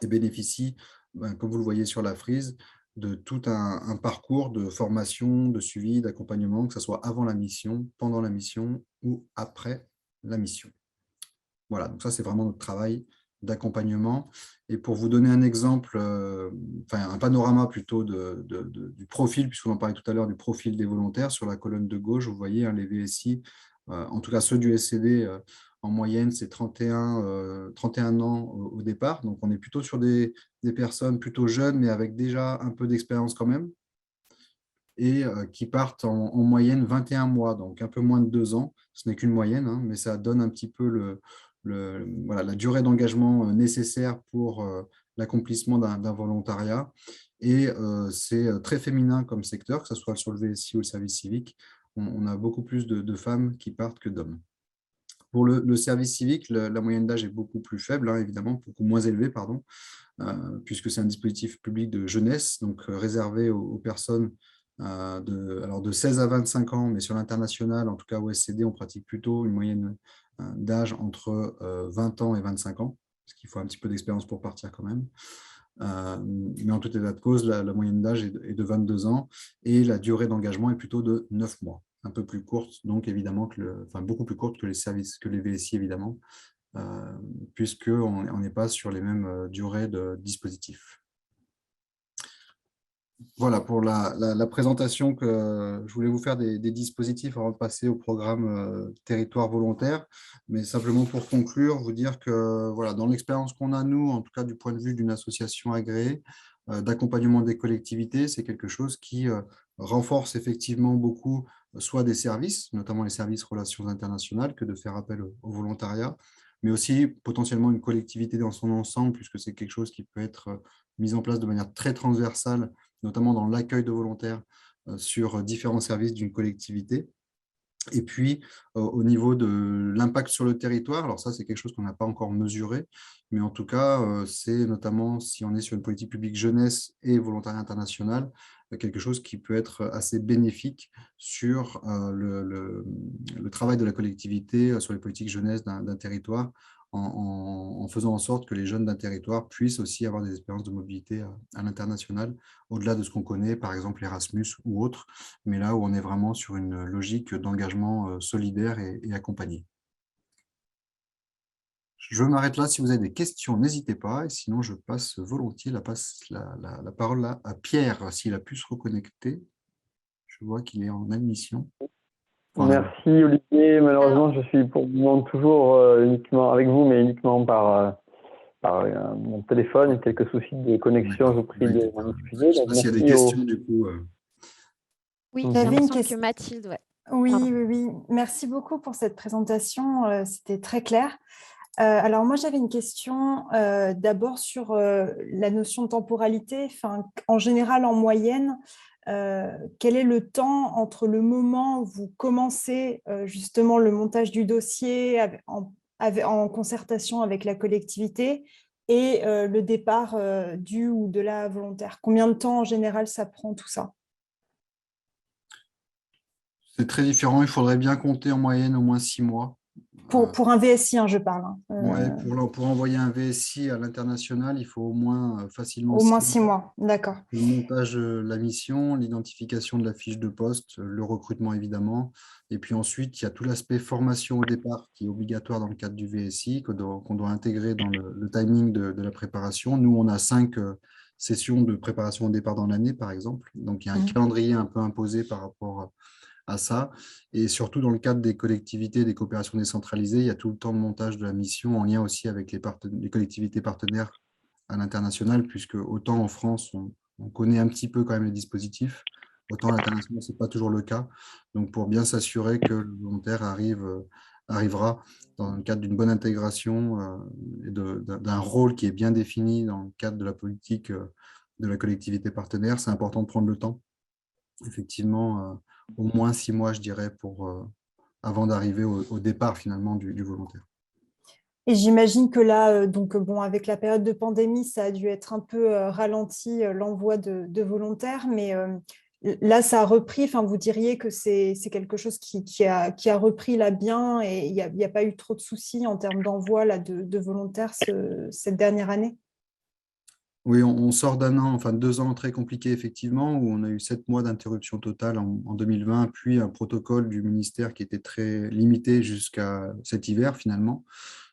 et bénéficie, comme vous le voyez sur la frise, de tout un parcours de formation, de suivi, d'accompagnement, que ce soit avant la mission, pendant la mission ou après la mission. Voilà, donc ça, c'est vraiment notre travail d'accompagnement. Et pour vous donner un exemple, enfin un panorama plutôt du profil, puisqu'on en parlait tout à l'heure du profil des volontaires, sur la colonne de gauche, vous voyez les VSI, en tout cas ceux du SCD, en moyenne, c'est 31 ans au départ. Donc, on est plutôt sur des personnes plutôt jeunes, mais avec déjà un peu d'expérience quand même, et qui partent en moyenne 21 mois, donc un peu moins de 2 ans. Ce n'est qu'une moyenne, hein, mais ça donne un petit peu voilà, la durée d'engagement nécessaire pour l'accomplissement d'un volontariat. Et c'est très féminin comme secteur, que ce soit sur le VSI ou le service civique. On a beaucoup plus de femmes qui partent que d'hommes. Pour le service civique, la moyenne d'âge est beaucoup plus faible, hein, évidemment, beaucoup moins élevée, pardon, puisque c'est un dispositif public de jeunesse, donc réservé aux personnes de 16 à 25 ans, mais sur l'international, en tout cas au SCD, on pratique plutôt une moyenne d'âge entre 20 ans et 25 ans, parce qu'il faut un petit peu d'expérience pour partir quand même. Mais en tout état de cause, la moyenne d'âge est de 22 ans et la durée d'engagement est plutôt de 9 mois, un peu plus courte, donc évidemment, beaucoup plus courte que les VSI, évidemment, puisqu'on n'est pas sur les mêmes durées de dispositifs. Voilà pour la présentation que je voulais vous faire des dispositifs avant de passer au programme territoire volontaire. Mais simplement pour conclure, vous dire que voilà, dans l'expérience qu'on a, nous, en tout cas du point de vue d'une association agréée, d'accompagnement des collectivités, c'est quelque chose qui renforce effectivement beaucoup soit des services, notamment les services relations internationales, que de faire appel au volontariat, mais aussi potentiellement une collectivité dans son ensemble, puisque c'est quelque chose qui peut être mis en place de manière très transversale, notamment dans l'accueil de volontaires sur différents services d'une collectivité. Et puis, au niveau de l'impact sur le territoire, alors ça, c'est quelque chose qu'on n'a pas encore mesuré, mais en tout cas, c'est notamment, si on est sur une politique publique jeunesse et volontariat international, quelque chose qui peut être assez bénéfique sur le travail de la collectivité, sur les politiques jeunesse d'un territoire, en faisant en sorte que les jeunes d'un territoire puissent aussi avoir des expériences de mobilité à l'international, au-delà de ce qu'on connaît, par exemple Erasmus ou autre, mais là où on est vraiment sur une logique d'engagement solidaire et accompagné. Je m'arrête là. Si vous avez des questions, n'hésitez pas. Et sinon, je passe volontiers la parole à Pierre, s'il a pu se reconnecter. Je vois qu'il est en admission. Merci Olivier. Malheureusement, je suis pour le moment toujours uniquement avec vous, mais uniquement par mon téléphone et quelques soucis de connexion. Je vous prie de m'en excuser. Je ne sais pas s'il y a des questions du coup. Oui, J'avais une question que Mathilde. Ouais. Oui. Merci beaucoup pour cette présentation. C'était très clair. Alors moi, j'avais une question d'abord sur la notion de temporalité. En général, en moyenne, quel est le temps entre le moment où vous commencez justement le montage du dossier en concertation avec la collectivité et le départ du ou de la volontaire? Combien de temps en général ça prend tout ça? C'est très différent. Il faudrait bien compter en moyenne au moins 6 mois. Pour un VSI, je parle. Ouais, pour envoyer un VSI à l'international, il faut au moins facilement au moins 6 mois. D'accord. Le montage de la mission, l'identification de la fiche de poste, le recrutement évidemment. Et puis ensuite, il y a tout l'aspect formation au départ qui est obligatoire dans le cadre du VSI, qu'on doit intégrer dans le timing de la préparation. Nous, on a 5 sessions de préparation au départ dans l'année, par exemple. Donc, il y a un calendrier un peu imposé par rapport à ça. Et surtout, dans le cadre des collectivités, des coopérations décentralisées, il y a tout le temps de montage de la mission en lien aussi avec les collectivités partenaires à l'international, puisque autant en France, on connaît un petit peu quand même les dispositifs, autant à l'international, ce n'est pas toujours le cas. Donc, pour bien s'assurer que le volontaire arrivera dans le cadre d'une bonne intégration et d'un rôle qui est bien défini dans le cadre de la politique de la collectivité partenaire, c'est important de prendre le temps. Effectivement, au moins 6 mois, je dirais, avant d'arriver au départ finalement du volontaire. Et j'imagine que là, donc, bon, avec la période de pandémie, ça a dû être un peu ralenti l'envoi de volontaires, mais là, ça a repris. Enfin, vous diriez que c'est quelque chose qui a repris là bien et il n'y a pas eu trop de soucis en termes d'envoi de volontaires cette dernière année? Oui, on sort d'un an, enfin 2 ans très compliqués effectivement, où on a eu 7 mois d'interruption totale en 2020, puis un protocole du ministère qui était très limité jusqu'à cet hiver finalement.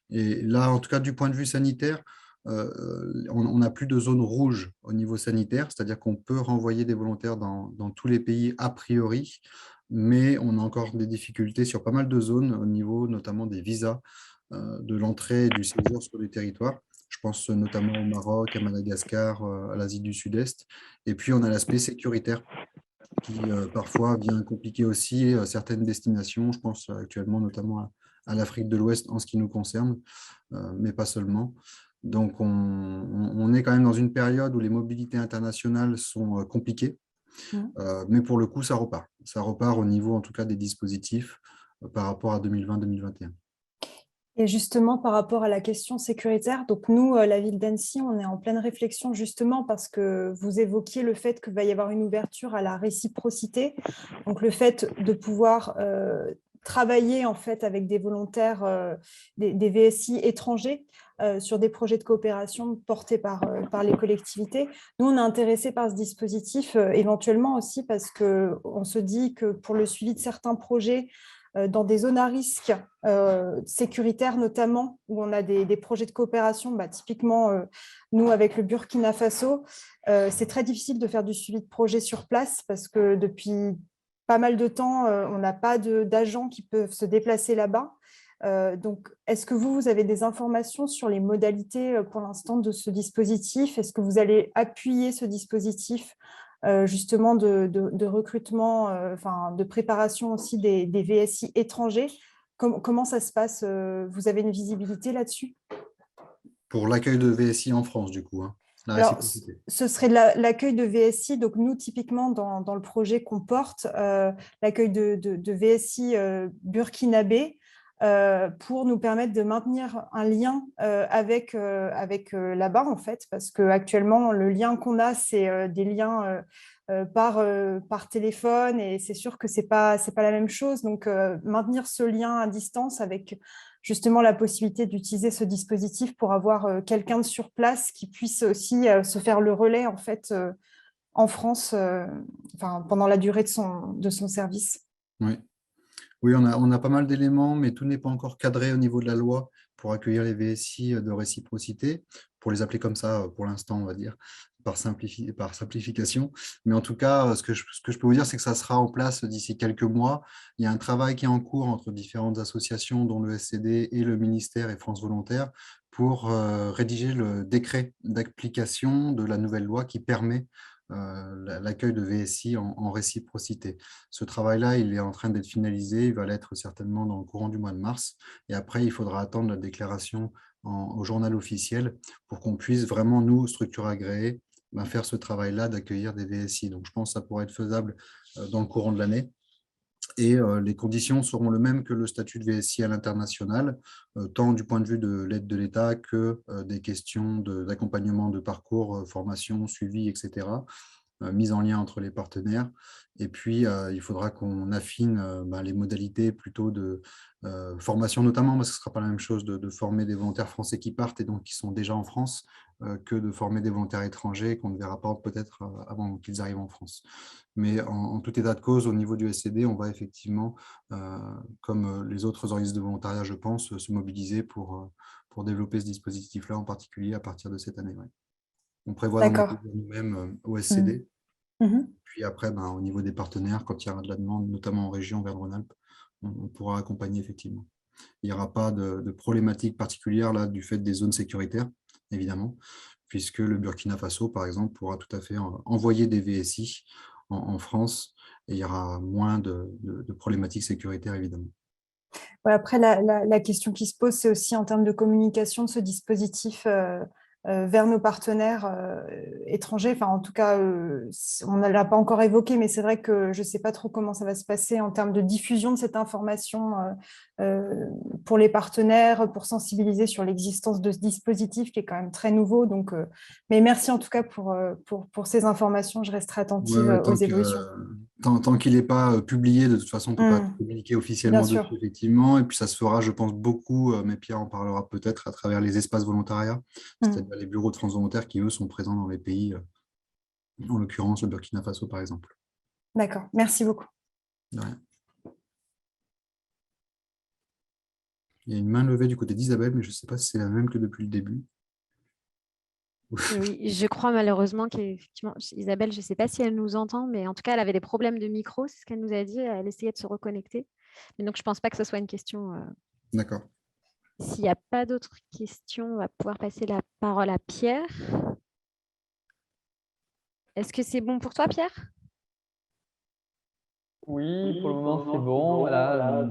Et là, en tout cas, du point de vue sanitaire, on n'a plus de zone rouge au niveau sanitaire, c'est-à-dire qu'on peut renvoyer des volontaires dans tous les pays a priori, mais on a encore des difficultés sur pas mal de zones au niveau notamment des visas, de l'entrée et du séjour sur les territoires. Je pense notamment au Maroc, à Madagascar, à l'Asie du Sud-Est. Et puis, on a l'aspect sécuritaire qui parfois vient compliquer aussi certaines destinations. Je pense actuellement notamment à l'Afrique de l'Ouest en ce qui nous concerne, mais pas seulement. Donc, on est quand même dans une période où les mobilités internationales sont compliquées, mais pour le coup, ça repart. Ça repart au niveau, en tout cas, des dispositifs par rapport à 2020-2021. Et justement, par rapport à la question sécuritaire, donc nous, la ville d'Annecy, on est en pleine réflexion justement parce que vous évoquiez le fait qu'il va y avoir une ouverture à la réciprocité, donc le fait de pouvoir travailler en fait avec des volontaires, des VSI étrangers sur des projets de coopération portés par les collectivités. Nous, on est intéressés par ce dispositif éventuellement aussi parce qu'on se dit que pour le suivi de certains projets, dans des zones à risque sécuritaires notamment, où on a des projets de coopération, typiquement nous avec le Burkina Faso, c'est très difficile de faire du suivi de projet sur place parce que depuis pas mal de temps, on n'a pas d'agents qui peuvent se déplacer là-bas. Donc, est-ce que vous avez des informations sur les modalités pour l'instant de ce dispositif? Est-ce que vous allez appuyer ce dispositif justement de recrutement, de préparation aussi des VSI étrangers? Comment ça se passe? Vous avez une visibilité là-dessus? Pour l'accueil de VSI en France, du coup, hein, la Alors, réciprocité. ce serait l'accueil de VSI. Donc, nous, typiquement, dans le projet qu'on porte, l'accueil de VSI burkinabé pour nous permettre de maintenir un lien avec là-bas, en fait, parce qu'actuellement, le lien qu'on a, c'est des liens par téléphone et c'est sûr que c'est pas la même chose. Donc, maintenir ce lien à distance avec justement la possibilité d'utiliser ce dispositif pour avoir quelqu'un de sur place qui puisse aussi se faire le relais en fait en France pendant la durée de son service. Oui. Oui, on a pas mal d'éléments, mais tout n'est pas encore cadré au niveau de la loi pour accueillir les VSI de réciprocité, pour les appeler comme ça pour l'instant, on va dire, par simplification. Mais en tout cas, ce que je peux vous dire, c'est que ça sera en place d'ici quelques mois. Il y a un travail qui est en cours entre différentes associations, dont le SCD et le ministère et France Volontaire, pour rédiger le décret d'application de la nouvelle loi qui permet l'accueil de VSI en réciprocité. Ce travail-là, il est en train d'être finalisé, il va l'être certainement dans le courant du mois de mars, et après, il faudra attendre la déclaration au journal officiel pour qu'on puisse vraiment, nous, structure agréée, faire ce travail-là d'accueillir des VSI. Donc, je pense que ça pourrait être faisable dans le courant de l'année. Et les conditions seront les mêmes que le statut de VSI à l'international, tant du point de vue de l'aide de l'État que des questions d'accompagnement de parcours, formation, suivi, etc., mise en lien entre les partenaires. Et puis, il faudra qu'on affine les modalités plutôt de formation, notamment, parce que ce ne sera pas la même chose de former des volontaires français qui partent et donc qui sont déjà en France, que de former des volontaires étrangers qu'on ne verra pas peut-être avant qu'ils arrivent en France. Mais en tout état de cause, au niveau du SCD, on va effectivement, comme les autres organismes de volontariat, je pense, se mobiliser pour développer ce dispositif-là, en particulier à partir de cette année. Ouais. On prévoit d'en D'accord. monter nous-mêmes au SCD. Mhm. Puis après, au niveau des partenaires, quand il y aura de la demande, notamment en région Auvergne-Rhône-Alpes, on pourra accompagner effectivement. Il n'y aura pas de problématique particulière là, du fait des zones sécuritaires, évidemment, puisque le Burkina Faso, par exemple, pourra tout à fait envoyer des VSI en France et il y aura moins de problématiques sécuritaires, évidemment. Ouais, après, la question qui se pose, c'est aussi en termes de communication de ce dispositif vers nos partenaires étrangers. Enfin, en tout cas, on ne l'a pas encore évoqué, mais c'est vrai que je ne sais pas trop comment ça va se passer en termes de diffusion de cette information pour les partenaires, pour sensibiliser sur l'existence de ce dispositif qui est quand même très nouveau. Donc, mais merci en tout cas pour ces informations. Je resterai attentive Ouais, aux évolutions. tant qu'il n'est pas publié, de toute façon, on ne peut pas communiquer Bien officiellement sûr. dessus, effectivement. Et puis, ça se fera, je pense, beaucoup, mais Pierre en parlera peut-être à travers les espaces volontariat, c'est-à-dire les bureaux de France Volontaire qui, eux, sont présents dans les pays, en l'occurrence le Burkina Faso, par exemple. D'accord, merci beaucoup. Ouais. Il y a une main levée du côté d'Isabelle, mais je ne sais pas si c'est la même que depuis le début. Oui, je crois malheureusement qu'effectivement, Isabelle, je ne sais pas si elle nous entend, mais en tout cas, elle avait des problèmes de micro, c'est ce qu'elle nous a dit. Elle essayait de se reconnecter. Mais donc, je ne pense pas que ce soit une question. D'accord. S'il n'y a pas d'autres questions, on va pouvoir passer la parole à Pierre. Est-ce que c'est bon pour toi, Pierre? Oui, pour le moment, c'est bon. Voilà.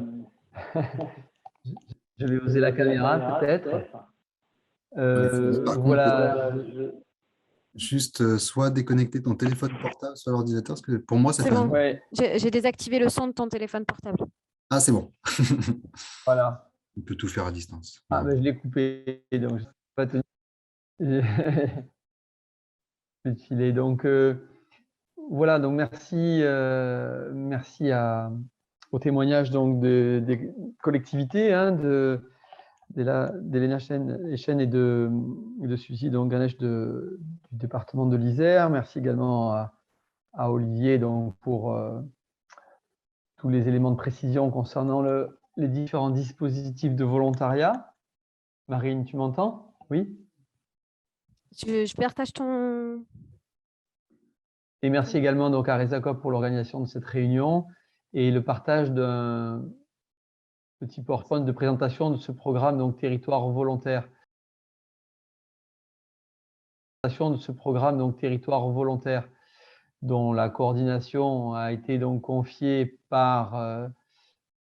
Je vais oser la caméra, peut-être. Voilà. Juste soit déconnecter ton téléphone portable, soit l'ordinateur, parce que pour moi, ça C'est fait bon. Ouais. J'ai désactivé le son de ton téléphone portable. Ah, c'est bon. Voilà. On peut tout faire à distance. Ah, mais je l'ai coupé, donc je ne sais pas tenir. Je vais filer. Donc, voilà, donc merci, merci au témoignage donc, des collectivités, hein, d'Elena Echen et de Suzy donc, Ganesh du département de l'Isère. Merci également à Olivier donc, pour tous les éléments de précision concernant les différents dispositifs de volontariat. Marine, tu m'entends? Oui? Je partage ton... Et merci également donc, à Resacop pour l'organisation de cette réunion et le partage d'un petit PowerPoint de présentation de ce programme donc, Territoire volontaire. De ce programme donc, Territoire volontaire dont la coordination a été donc confiée par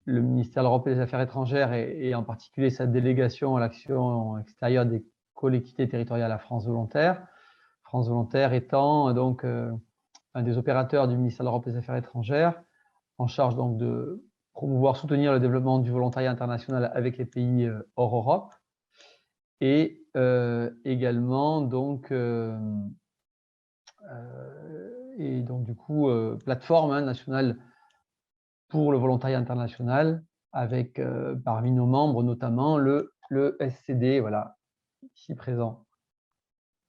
le ministère de l'Europe et des Affaires étrangères et en particulier sa délégation à l'action extérieure des collectivités territoriales à France Volontaire. France Volontaire étant donc un des opérateurs du ministère de l'Europe et des Affaires étrangères en charge donc de promouvoir, soutenir le développement du volontariat international avec les pays hors Europe et également donc et donc du coup plateforme nationale pour le volontariat international avec parmi nos membres notamment le SCD, voilà, ici présent.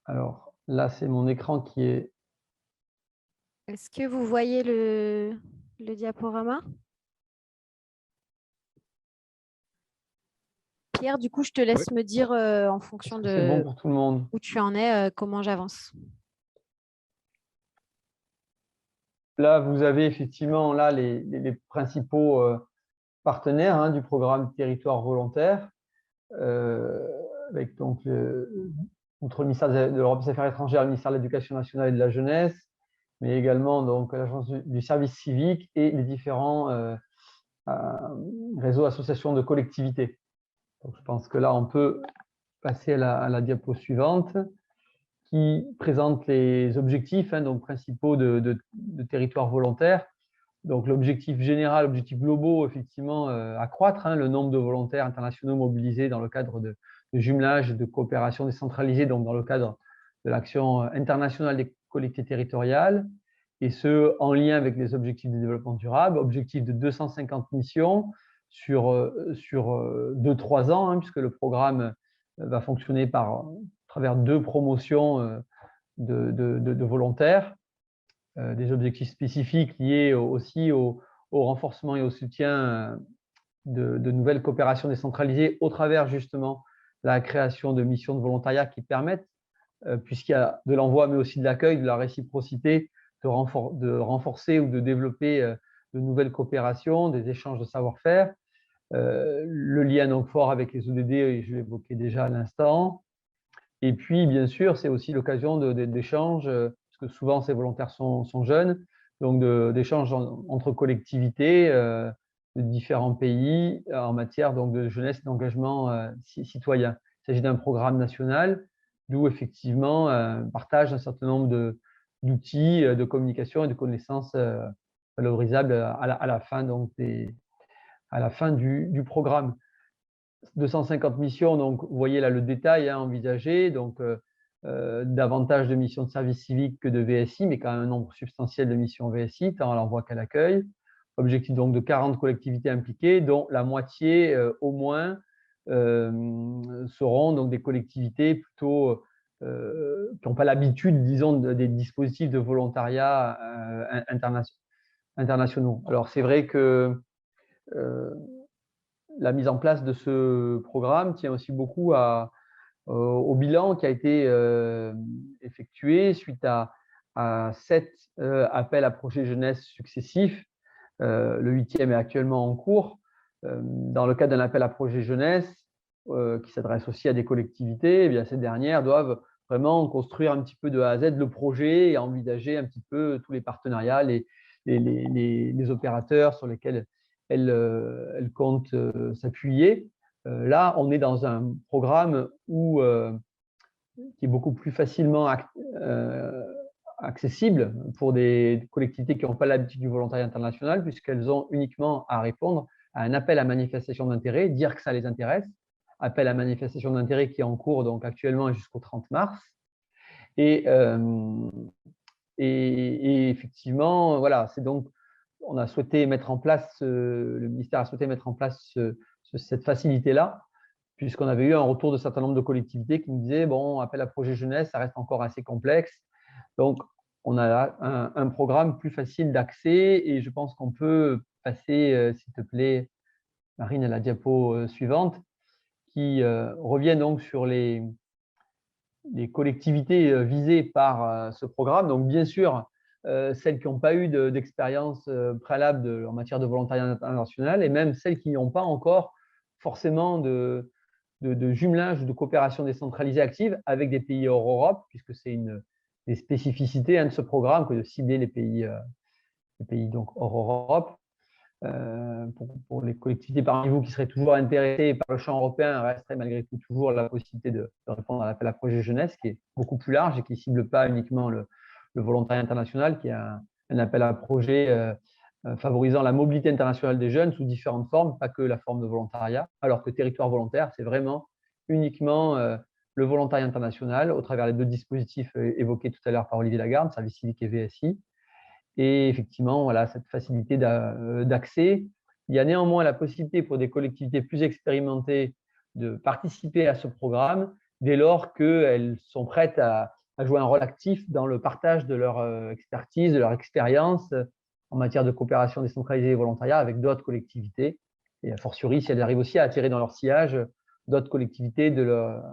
Alors là, c'est mon écran qui est... Est-ce que vous voyez le diaporama? Pierre, du coup, je te laisse me dire en fonction de C'est bon pour tout le monde. où tu en es, comment j'avance. Là, vous avez effectivement là, les principaux partenaires du programme Territoire volontaire, avec donc outre le ministère de l'Europe et des Affaires étrangères, le ministère de l'Éducation nationale et de la jeunesse, mais également donc l'agence du service civique et les différents réseaux, associations de collectivités. Donc, je pense que là, on peut passer à la diapo suivante qui présente les objectifs donc principaux de territoire volontaire. Donc, l'objectif général, l'objectif globaux, effectivement, accroître le nombre de volontaires internationaux mobilisés dans le cadre de jumelage, de coopération décentralisée, donc dans le cadre de l'action internationale des collectivités territoriales, et ce, en lien avec les objectifs de développement durable, objectif de 250 missions sur 2-3 ans, puisque le programme va fonctionner à travers 2 promotions de volontaires, des objectifs spécifiques liés aussi au renforcement et au soutien de nouvelles coopérations décentralisées au travers justement de la création de missions de volontariat qui permettent puisqu'il y a de l'envoi, mais aussi de l'accueil, de la réciprocité, de renforcer ou de développer de nouvelles coopérations, des échanges de savoir-faire. Le lien donc fort avec les ODD, je l'évoquais déjà à l'instant. Et puis, bien sûr, c'est aussi l'occasion d'échanges, parce que souvent ces volontaires sont jeunes, donc d'échanges entre collectivités de différents pays en matière donc, de jeunesse et d'engagement citoyen. Il s'agit d'un programme national, d'où effectivement un partage d'un certain nombre d'outils de communication et de connaissances valorisables à la fin, donc à la fin du programme. 250 missions, donc vous voyez là le détail envisagé, donc davantage de missions de service civique que de VSI, mais quand même un nombre substantiel de missions VSI, tant à l'envoi qu'à l'accueil. Objectif donc de 40 collectivités impliquées, dont la moitié au moins seront donc des collectivités plutôt qui n'ont pas l'habitude, disons, des dispositifs de volontariat internationaux. Alors c'est vrai que la mise en place de ce programme tient aussi beaucoup au bilan qui a été effectué suite à 7 appels à projets jeunesse successifs. Le 8e est actuellement en cours. Dans le cadre d'un appel à projet jeunesse qui s'adresse aussi à des collectivités, eh bien, ces dernières doivent vraiment construire un petit peu de A à Z le projet et envisager un petit peu tous les partenariats, les opérateurs sur lesquels elles comptent s'appuyer. Là, on est dans un programme qui est beaucoup plus facilement accessible pour des collectivités qui n'ont pas l'habitude du volontariat international, puisqu'elles ont uniquement à répondre à un appel à manifestation d'intérêt, dire que ça les intéresse, appel à manifestation d'intérêt qui est en cours donc actuellement jusqu'au 30 mars. Et effectivement, voilà, c'est donc on a souhaité mettre en place, le ministère a souhaité mettre en place cette facilité-là, puisqu'on avait eu un retour de certain nombre de collectivités qui nous disaient, bon, appel à projet jeunesse, ça reste encore assez complexe. Donc, on a là un programme plus facile d'accès et je pense qu'on peut passer, s'il te plaît, Marine, à la diapo suivante, qui revient donc sur les collectivités visées par ce programme. Donc, bien sûr, celles qui n'ont pas eu d'expérience préalable en matière de volontariat international et même celles qui n'ont pas encore forcément de jumelage ou de coopération décentralisée active avec des pays hors Europe, puisque c'est une des spécificités de ce programme que de cibler les pays donc hors Europe. Pour les collectivités parmi vous qui seraient toujours intéressées par le champ européen, resterait malgré tout toujours la possibilité de répondre à l'appel à projet jeunesse qui est beaucoup plus large et qui ne cible pas uniquement le volontariat international, qui est un appel à projet favorisant la mobilité internationale des jeunes sous différentes formes, pas que la forme de volontariat, alors que territoire volontaire, c'est vraiment uniquement le volontariat international au travers des 2 dispositifs évoqués tout à l'heure par Olivier Lagarde, service civique et VSI. Et effectivement, voilà, cette facilité d'accès. Il y a néanmoins la possibilité pour des collectivités plus expérimentées de participer à ce programme dès lors qu'elles sont prêtes à jouer un rôle actif dans le partage de leur expertise, de leur expérience en matière de coopération décentralisée et volontariat avec d'autres collectivités. Et a fortiori, si elles arrivent aussi à attirer dans leur sillage d'autres collectivités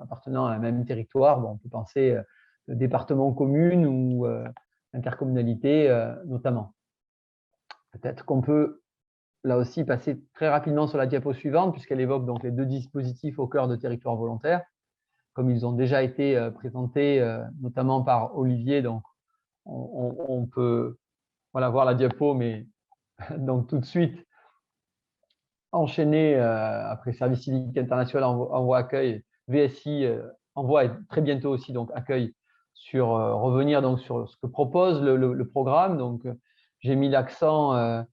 appartenant à un même territoire, bon, on peut penser départements, communes ou intercommunalité notamment. Peut-être qu'on peut là aussi passer très rapidement sur la diapo suivante puisqu'elle évoque donc les 2 dispositifs au cœur de territoire volontaire. Comme ils ont déjà été présentés notamment par Olivier, donc on peut voilà, voir la diapo, mais donc tout de suite enchaîner après service civique international, envoi accueil, VSI, envoi et très bientôt aussi donc accueil sur revenir donc sur ce que propose le programme. Donc, j'ai mis l'accent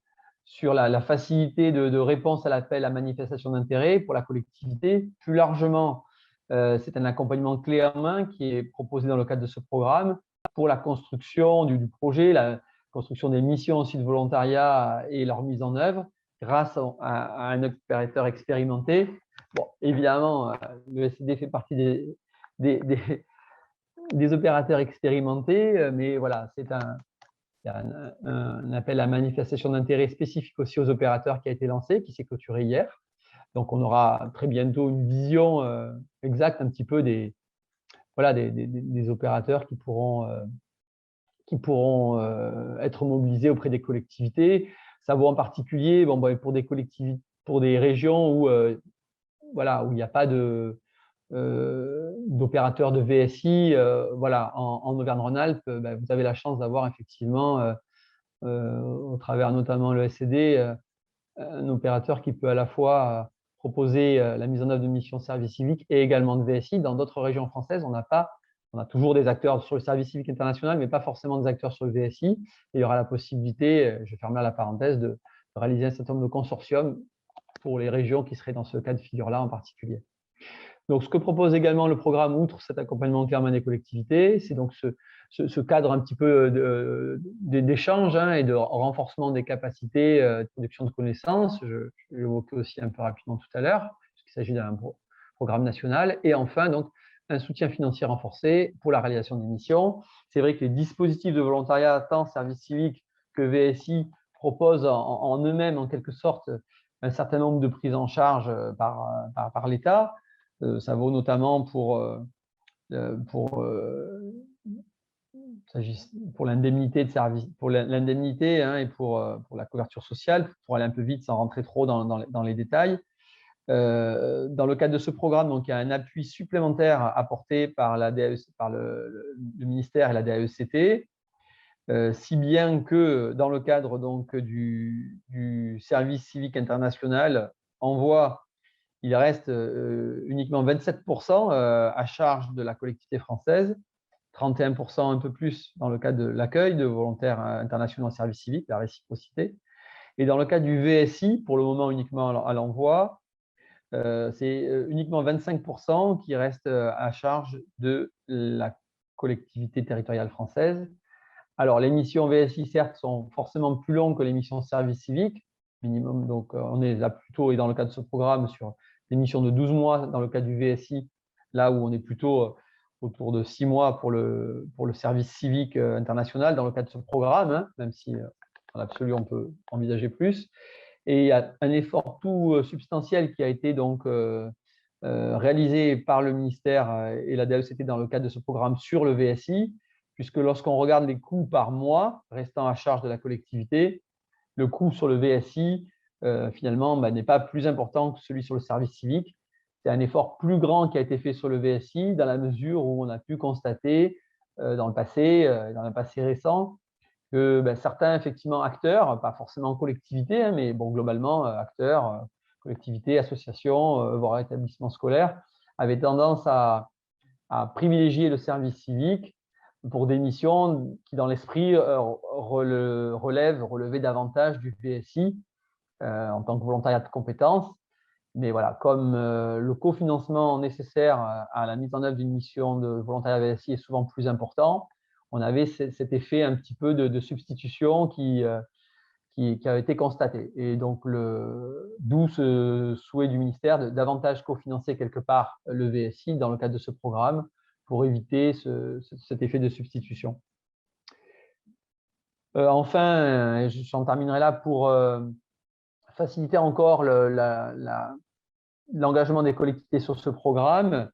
sur la facilité de réponse à l'appel à manifestation d'intérêt pour la collectivité. Plus largement, c'est un accompagnement clé en main qui est proposé dans le cadre de ce programme pour la construction du projet, la construction des missions aussi de volontariat et leur mise en œuvre grâce à un opérateur expérimenté. Bon, évidemment, le SCD fait partie des opérateurs expérimentés, mais voilà, il y a un appel à manifestation d'intérêt spécifique aussi aux opérateurs qui a été lancé, qui s'est clôturé hier. Donc, on aura très bientôt une vision exacte un petit peu des voilà, des opérateurs qui pourront être mobilisés auprès des collectivités. Ça vaut en particulier pour des collectivités, pour des régions où voilà, où il n'y a pas d'opérateurs de VSI. Voilà, en Auvergne-Rhône-Alpes, vous avez la chance d'avoir effectivement, au travers notamment le SCD, un opérateur qui peut à la fois proposer la mise en œuvre de missions de service civique et également de VSI. Dans d'autres régions françaises, on a toujours des acteurs sur le service civique international, mais pas forcément des acteurs sur le VSI. Et il y aura la possibilité, je ferme là la parenthèse, de réaliser un certain nombre de consortiums pour les régions qui seraient dans ce cas de figure-là en particulier. Donc, ce que propose également le programme, outre cet accompagnement clairement des collectivités, c'est donc ce cadre un petit peu d'échange et de renforcement des capacités de production de connaissances. Je l'évoquais aussi un peu rapidement tout à l'heure, puisqu'il s'agit d'un programme national. Et enfin, donc, un soutien financier renforcé pour la réalisation des missions. C'est vrai que les dispositifs de volontariat, tant service civique que VSI, proposent en eux-mêmes, en quelque sorte, un certain nombre de prises en charge par l'État. Ça vaut notamment pour l'indemnité de service, pour l'indemnité et pour la couverture sociale, pour aller un peu vite sans rentrer trop dans les détails. Dans le cadre de ce programme, donc, il y a un appui supplémentaire apporté par le ministère et la DAECT, si bien que dans le cadre donc, du service civique international, il reste uniquement 27% à charge de la collectivité française, 31% un peu plus dans le cas de l'accueil de volontaires internationaux en service civique, la réciprocité. Et dans le cas du VSI, pour le moment uniquement à l'envoi, c'est uniquement 25% qui reste à charge de la collectivité territoriale française. Alors, les missions VSI, certes, sont forcément plus longues que les missions de service civique, minimum. Donc, on est là plutôt, et dans le cadre de ce programme, sur des missions de 12 mois dans le cas du VSI, là où on est plutôt autour de 6 mois pour le service civique international dans le cadre de ce programme, même si en absolu, on peut envisager plus. Et il y a un effort tout substantiel qui a été donc réalisé par le ministère et la DAECT dans le cadre de ce programme sur le VSI, puisque lorsqu'on regarde les coûts par mois restant à charge de la collectivité, le coût sur le VSI, finalement, n'est pas plus important que celui sur le service civique. C'est un effort plus grand qui a été fait sur le VSI, dans la mesure où on a pu constater dans le passé récent, que certains effectivement acteurs, pas forcément collectivités, mais globalement acteurs, collectivités, associations, voire établissements scolaires, avaient tendance à privilégier le service civique pour des missions qui, dans l'esprit, relevaient davantage du VSI en tant que volontariat de compétences. Mais voilà, comme le cofinancement nécessaire à la mise en œuvre d'une mission de volontariat VSI est souvent plus important, on avait cet effet un petit peu de substitution qui a été constaté. Et donc, d'où ce souhait du ministère de davantage cofinancer quelque part le VSI dans le cadre de ce programme pour éviter cet effet de substitution. Enfin, j'en terminerai là pour faciliter encore l'engagement des collectivités sur ce programme.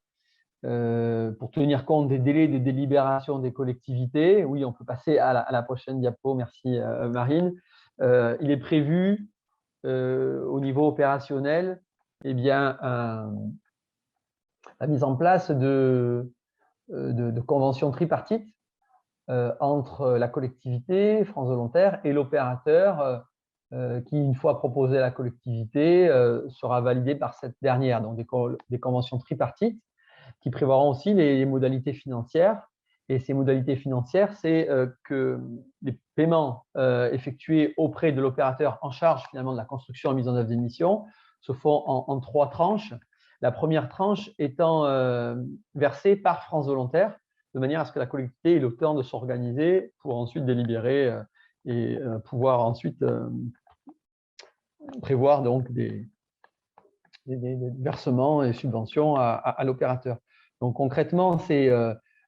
Pour tenir compte des délais de délibération des collectivités. Oui, on peut passer à la prochaine diapo. Merci, Marine. Il est prévu au niveau opérationnel la mise en place de conventions tripartites entre la collectivité, France Volontaire, et l'opérateur qui, une fois proposé à la collectivité, sera validé par cette dernière. Donc, des conventions tripartites qui prévoiront aussi les modalités financières. Et ces modalités financières, c'est que les paiements effectués auprès de l'opérateur en charge finalement de la construction et mise en œuvre des missions se font en 3 tranches. La première tranche étant versée par France Volontaire, de manière à ce que la collectivité ait le temps de s'organiser pour ensuite délibérer et pouvoir ensuite prévoir donc des versements et subventions à l'opérateur. Donc concrètement,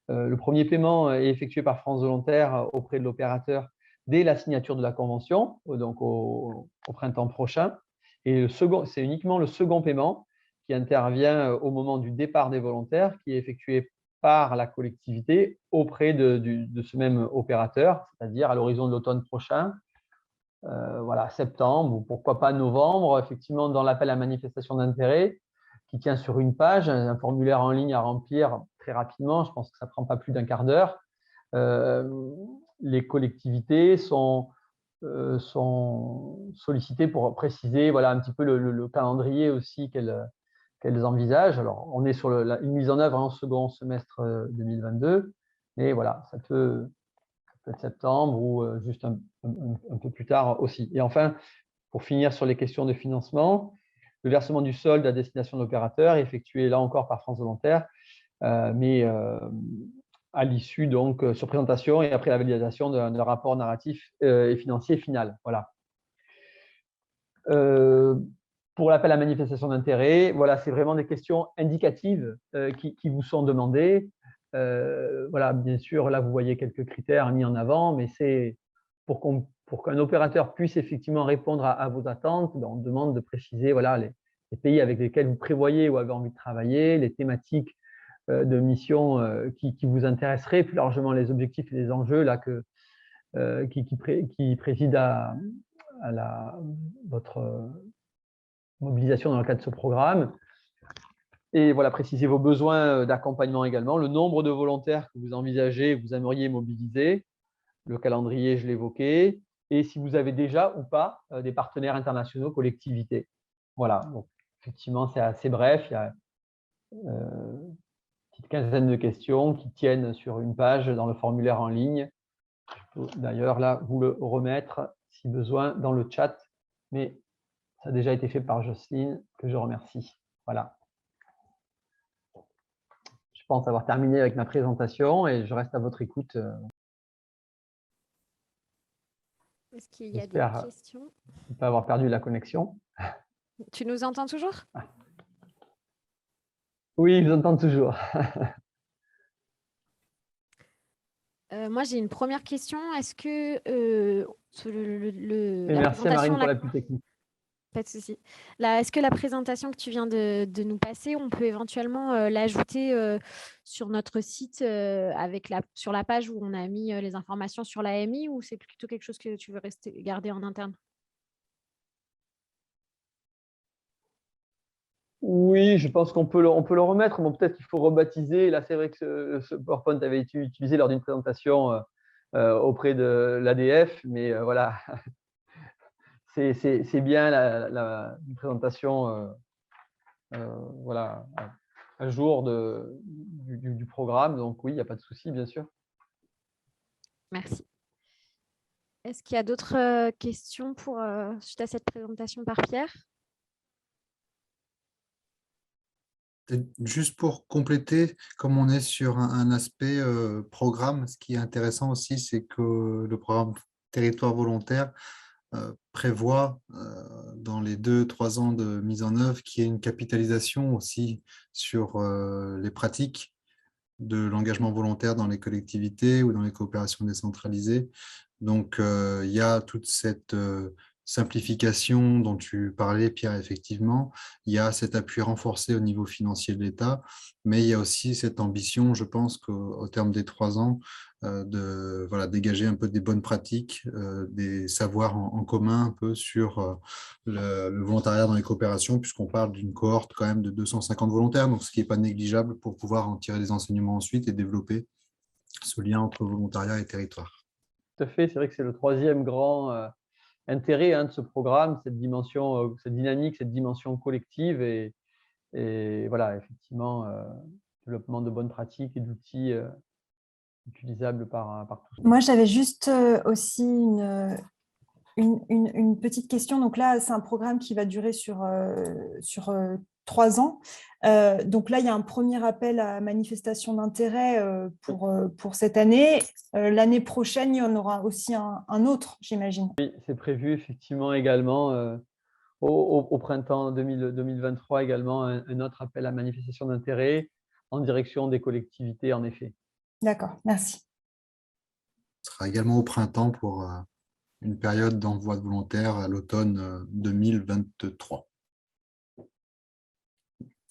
le premier paiement est effectué par France Volontaire auprès de l'opérateur dès la signature de la convention, donc au printemps prochain. Et c'est uniquement le second paiement qui intervient au moment du départ des volontaires, qui est effectué par la collectivité auprès de ce même opérateur, c'est-à-dire à l'horizon de l'automne prochain, voilà, septembre ou pourquoi pas novembre, effectivement dans l'appel à manifestation d'intérêt qui tient sur une page, un formulaire en ligne à remplir très rapidement, je pense que ça ne prend pas plus d'un quart d'heure. Les collectivités sont sollicitées pour préciser voilà, un petit peu le calendrier aussi qu'elles envisagent. Alors, on est sur une mise en œuvre en second semestre 2022, mais voilà, ça peut être septembre ou juste un peu plus tard aussi. Et enfin, pour finir sur les questions de financement, le versement du solde à destination de l'opérateur est effectué là encore par France Volontaire, mais à l'issue, donc, sur présentation et après la validation d'un rapport narratif et financier final. Voilà. Pour l'appel à manifestation d'intérêt, voilà, c'est vraiment des questions indicatives qui vous sont demandées. Voilà, bien sûr, là, vous voyez quelques critères mis en avant, mais c'est pour qu'un opérateur puisse effectivement répondre à vos attentes, on demande de préciser voilà, les pays avec lesquels vous prévoyez ou avez envie de travailler, les thématiques de mission qui vous intéresseraient, plus largement les objectifs et les enjeux là, qui président à votre mobilisation dans le cadre de ce programme. Et voilà, préciser vos besoins d'accompagnement également, le nombre de volontaires que vous envisagez, vous aimeriez mobiliser, le calendrier, je l'évoquais, et si vous avez déjà ou pas des partenaires internationaux, collectivités. Voilà, donc effectivement, c'est assez bref, il y a une petite quinzaine de questions qui tiennent sur une page dans le formulaire en ligne. Je peux d'ailleurs là vous le remettre si besoin dans le chat, mais ça a déjà été fait par Jocelyne, que je remercie. Voilà. Je pense avoir terminé avec ma présentation et je reste à votre écoute. Est-ce qu'il y a des questions? Ne pas avoir perdu la connexion. Tu nous entends toujours? Oui, je vous entends toujours. Moi, j'ai une première question. Est-ce que merci à Marine pour la plus technique. Pas de souci. Est-ce que la présentation que tu viens de nous passer, on peut éventuellement l'ajouter sur notre site sur la page où on a mis les informations sur l'AMI, ou c'est plutôt quelque chose que tu veux garder en interne? Oui, je pense qu'on peut le remettre. Bon, peut-être qu'il faut rebaptiser. Là, c'est vrai que ce PowerPoint avait été utilisé lors d'une présentation auprès de l'ADF, mais voilà, c'est bien une présentation voilà, à jour du programme. Donc oui, il n'y a pas de souci, bien sûr. Merci. Est-ce qu'il y a d'autres questions suite à cette présentation par Pierre? Juste pour compléter, comme on est sur un aspect programme, ce qui est intéressant aussi, c'est que le programme Territoire volontaire prévoit dans les 2-3 ans de mise en œuvre qu'il y ait une capitalisation aussi sur les pratiques de l'engagement volontaire dans les collectivités ou dans les coopérations décentralisées. Donc, il y a toute cette simplification dont tu parlais, Pierre, effectivement. Il y a cet appui renforcé au niveau financier de l'État, mais il y a aussi cette ambition, je pense qu'au terme des 3 ans, de dégager un peu des bonnes pratiques, des savoirs en commun un peu sur le volontariat dans les coopérations, puisqu'on parle d'une cohorte quand même de 250 volontaires, donc ce qui n'est pas négligeable pour pouvoir en tirer des enseignements ensuite et développer ce lien entre volontariat et territoire. Tout à fait, c'est vrai que c'est le 3e grand intérêt de ce programme, cette dimension, cette dynamique, cette dimension collective et voilà, effectivement, développement de bonnes pratiques et d'outils utilisables par tous. Moi, j'avais juste aussi une petite question. Donc là, c'est un programme qui va durer sur 3 ans. Donc là, il y a un premier appel à manifestation d'intérêt pour cette année. L'année prochaine, il y en aura aussi un autre, j'imagine. Oui, c'est prévu effectivement également au printemps 2023 également un autre appel à manifestation d'intérêt en direction des collectivités, en effet. D'accord, merci. Ce sera également au printemps pour une période d'envoi de volontaires à l'automne 2023.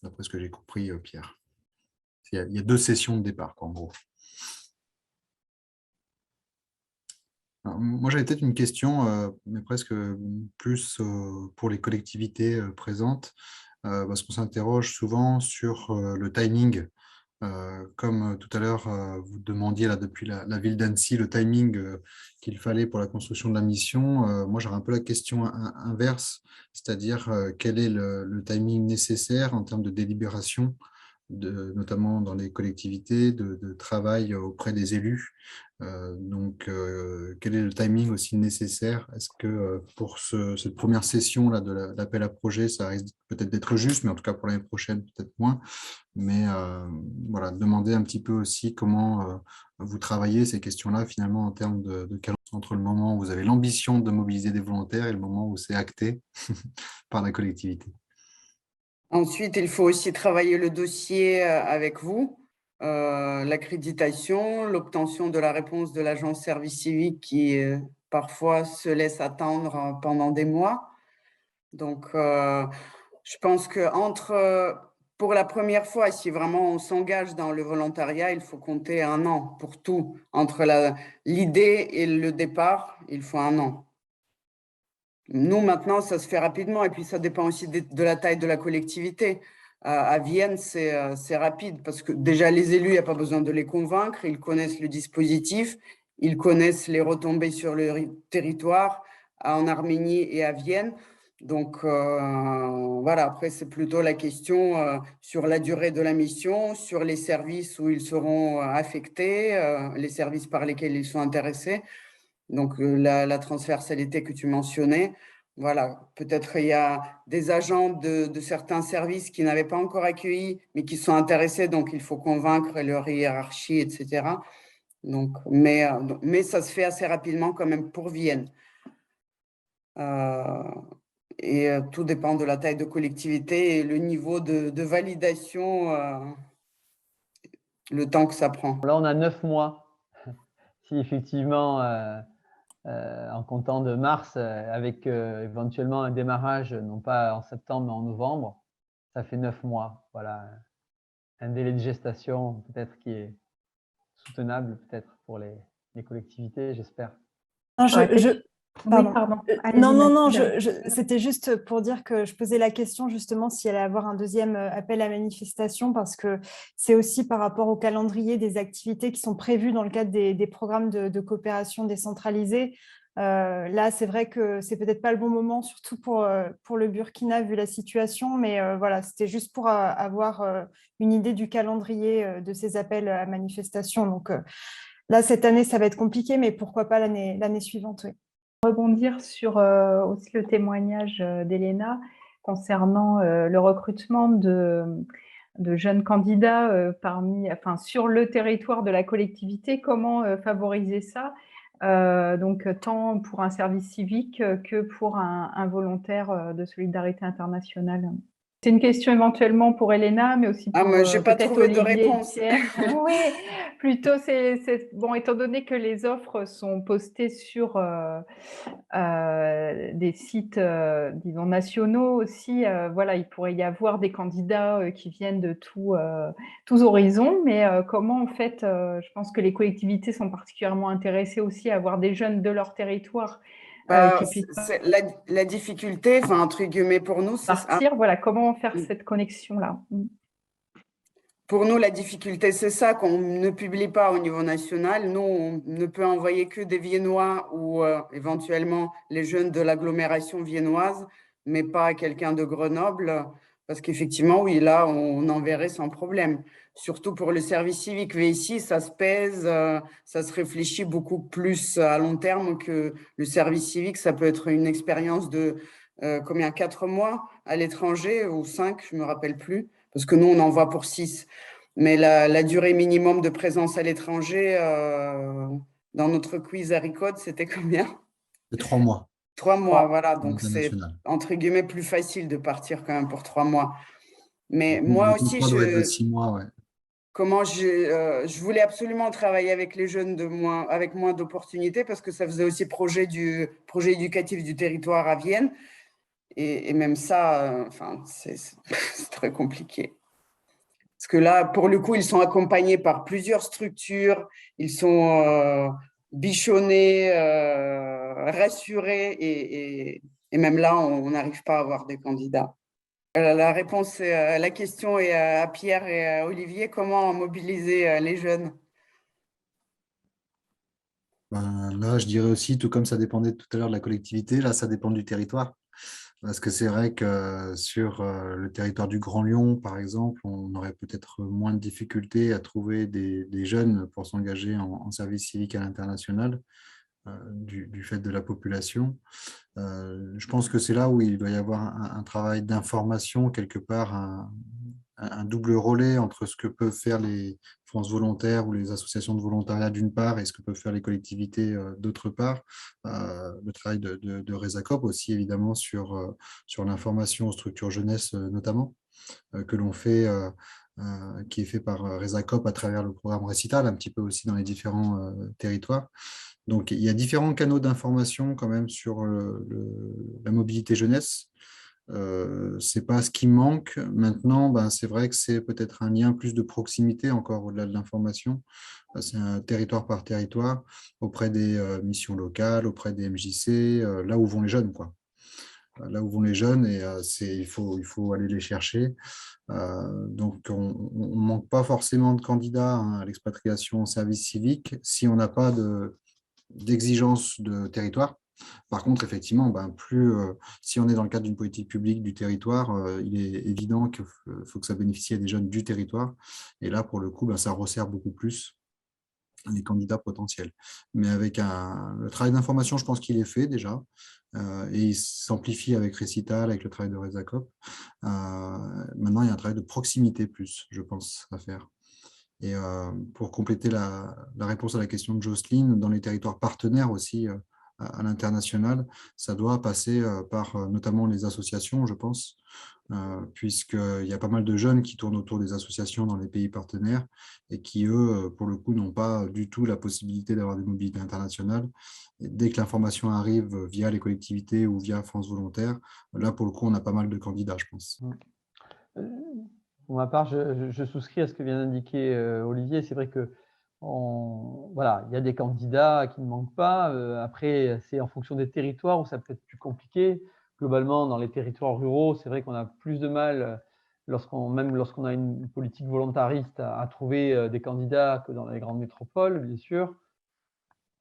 D'après ce que j'ai compris, Pierre. Il y a 2 sessions de départ, quoi, en gros. Alors, moi, j'avais peut-être une question, mais presque plus pour les collectivités présentes, parce qu'on s'interroge souvent sur le timing. Comme tout à l'heure, vous demandiez là, depuis la ville d'Annecy le timing qu'il fallait pour la construction de la mission. Moi, j'aurais un peu la question inverse, c'est-à-dire quel est le timing nécessaire en termes de délibération, notamment dans les collectivités, de travail auprès des élus. Donc, quel est le timing aussi nécessaire? Est-ce que pour cette première session là, de l'appel à projet, ça risque peut-être d'être juste, mais en tout cas pour l'année prochaine, peut-être moins. Mais voilà, demander un petit peu aussi comment vous travaillez ces questions-là, finalement, en termes de cadence entre le moment où vous avez l'ambition de mobiliser des volontaires et le moment où c'est acté par la collectivité. Ensuite, il faut aussi travailler le dossier avec vous, l'accréditation, l'obtention de la réponse de l'agence service civique qui parfois se laisse attendre pendant des mois. Donc, je pense que pour la première fois, si vraiment on s'engage dans le volontariat, il faut compter 1 an pour tout. Entre l'idée et le départ, il faut 1 an. Nous, maintenant, ça se fait rapidement et puis ça dépend aussi de la taille de la collectivité. À Vienne, c'est rapide parce que déjà, les élus, il n'y a pas besoin de les convaincre. Ils connaissent le dispositif, ils connaissent les retombées sur le territoire en Arménie et à Vienne. Donc, voilà, après, c'est plutôt la question sur la durée de la mission, sur les services où ils seront affectés, les services par lesquels ils sont intéressés. Donc, la transversalité que tu mentionnais, voilà, peut-être il y a des agents de certains services qui n'avaient pas encore accueilli, mais qui sont intéressés, donc il faut convaincre leur hiérarchie, etc. Donc, mais ça se fait assez rapidement quand même pour Vienne. Et tout dépend de la taille de collectivité et le niveau de validation, le temps que ça prend. Là, on a 9 mois. Si effectivement, en comptant de mars, avec éventuellement un démarrage, non pas en septembre, mais en novembre, ça fait 9 mois. Voilà, un délai de gestation peut-être qui est soutenable peut-être pour les collectivités, j'espère. Pardon. Oui, pardon. Non, c'était juste pour dire que je posais la question justement s'il allait avoir un deuxième appel à manifestation parce que c'est aussi par rapport au calendrier des activités qui sont prévues dans le cadre des programmes de coopération décentralisée. Là, c'est vrai que c'est peut-être pas le bon moment, surtout pour le Burkina vu la situation, mais voilà, c'était juste pour avoir une idée du calendrier de ces appels à manifestation. Donc là, cette année, ça va être compliqué, mais pourquoi pas l'année suivante, oui. Rebondir sur aussi le témoignage d'Elena concernant le recrutement de jeunes candidats sur le territoire de la collectivité, comment favoriser ça, donc tant pour un service civique que pour un volontaire de solidarité internationale. C'est une question éventuellement pour Elena, mais aussi pour moi, j'ai pas peut-être trouvé de Olivier et réponse. Pierre. Oui, plutôt bon, étant donné que les offres sont postées sur des sites, disons, nationaux aussi, voilà, il pourrait y avoir des candidats qui viennent de tous horizons, mais comment en fait, je pense que les collectivités sont particulièrement intéressées aussi à avoir des jeunes de leur territoire qui puissent la difficulté, enfin, entre guillemets, pour nous, c'est partir. Voilà, comment faire cette connexion-là? Pour nous, la difficulté, c'est ça, qu'on ne publie pas au niveau national. Nous, on ne peut envoyer que des Viennois ou éventuellement les jeunes de l'agglomération viennoise, mais pas quelqu'un de Grenoble, parce qu'effectivement, oui, là, on enverrait sans problème. Surtout pour le service civique VICI, ça se pèse, ça se réfléchit beaucoup plus à long terme que le service civique. Ça peut être une expérience de 4 mois à l'étranger ou 5, je ne me rappelle plus, parce que nous, on envoie pour 6. Mais la durée minimum de présence à l'étranger, dans notre quiz Haricode, c'était combien? C'est 3 mois. 3 mois, voilà. Donc, c'est entre guillemets plus facile de partir quand même pour 3 mois. Mais moi aussi, doit être de 6 mois, ouais. Comment je voulais absolument travailler avec les jeunes avec moins d'opportunités parce que ça faisait aussi projet éducatif du territoire à Vienne. Et même ça, c'est très compliqué. Parce que là, pour le coup, ils sont accompagnés par plusieurs structures, ils sont bichonnés, rassurés, et même là, on n'arrive pas à avoir des candidats. La réponse, la question est à Pierre et à Olivier. Comment mobiliser les jeunes? Là, je dirais aussi, tout comme ça dépendait tout à l'heure de la collectivité, là, ça dépend du territoire. Parce que c'est vrai que sur le territoire du Grand Lyon, par exemple, on aurait peut-être moins de difficultés à trouver des jeunes pour s'engager en service civique à l'international du fait de la population. Je pense que c'est là où il doit y avoir un travail d'information, quelque part, un double relais entre ce que peuvent faire les France Volontaires ou les associations de volontariat d'une part et ce que peuvent faire les collectivités d'autre part. Le travail de Resacop aussi, évidemment, sur l'information aux structures jeunesse notamment, que l'on fait, qui est fait par Resacop à travers le programme Récital, un petit peu aussi dans les différents territoires. Donc, il y a différents canaux d'information quand même sur la mobilité jeunesse. Ce n'est pas ce qui manque. Maintenant, c'est vrai que c'est peut-être un lien plus de proximité encore au-delà de l'information. C'est un territoire par territoire, auprès des missions locales, auprès des MJC, là où vont les jeunes, quoi. Là où vont les jeunes, et il faut aller les chercher. Donc, on ne manque pas forcément de candidats à l'expatriation en service civique si on n'a pas d'exigence de territoire. Par contre, effectivement, si on est dans le cadre d'une politique publique du territoire, il est évident qu'il faut que ça bénéficie à des jeunes du territoire. Et là, pour le coup, ça resserre beaucoup plus les candidats potentiels. Mais avec le travail d'information, je pense qu'il est fait déjà. Et il s'amplifie avec Récital, avec le travail de Resacop. Maintenant, il y a un travail de proximité plus, je pense, à faire. Et pour compléter la réponse à la question de Jocelyne, dans les territoires partenaires aussi à l'international, ça doit passer par notamment les associations, je pense, puisqu'il y a pas mal de jeunes qui tournent autour des associations dans les pays partenaires et qui, eux, pour le coup, n'ont pas du tout la possibilité d'avoir des mobilités internationales. Et dès que l'information arrive via les collectivités ou via France Volontaire, là, pour le coup, on a pas mal de candidats, je pense. Pour ma part, je souscris à ce que vient d'indiquer Olivier. C'est vrai que voilà, il y a des candidats qui ne manquent pas. Après, c'est en fonction des territoires où ça peut être plus compliqué. Globalement, dans les territoires ruraux, c'est vrai qu'on a plus de mal, même lorsqu'on a une politique volontariste, à trouver des candidats que dans les grandes métropoles, bien sûr.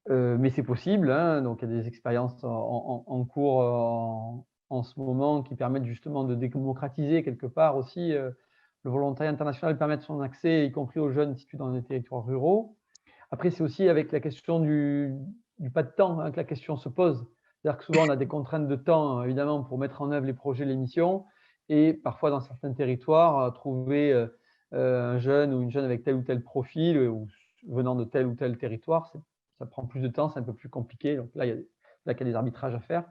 Mais c'est possible, hein. Donc, il y a des expériences en cours en ce moment qui permettent justement de démocratiser quelque part aussi. Le volontariat international permet son accès, y compris aux jeunes situés dans les territoires ruraux. Après, c'est aussi avec la question du pas de temps que la question se pose. C'est-à-dire que souvent, on a des contraintes de temps, évidemment, pour mettre en œuvre les projets, les missions. Et parfois, dans certains territoires, trouver un jeune ou une jeune avec tel ou tel profil ou venant de tel ou tel territoire, ça prend plus de temps, c'est un peu plus compliqué. Donc là, il y a des arbitrages à faire.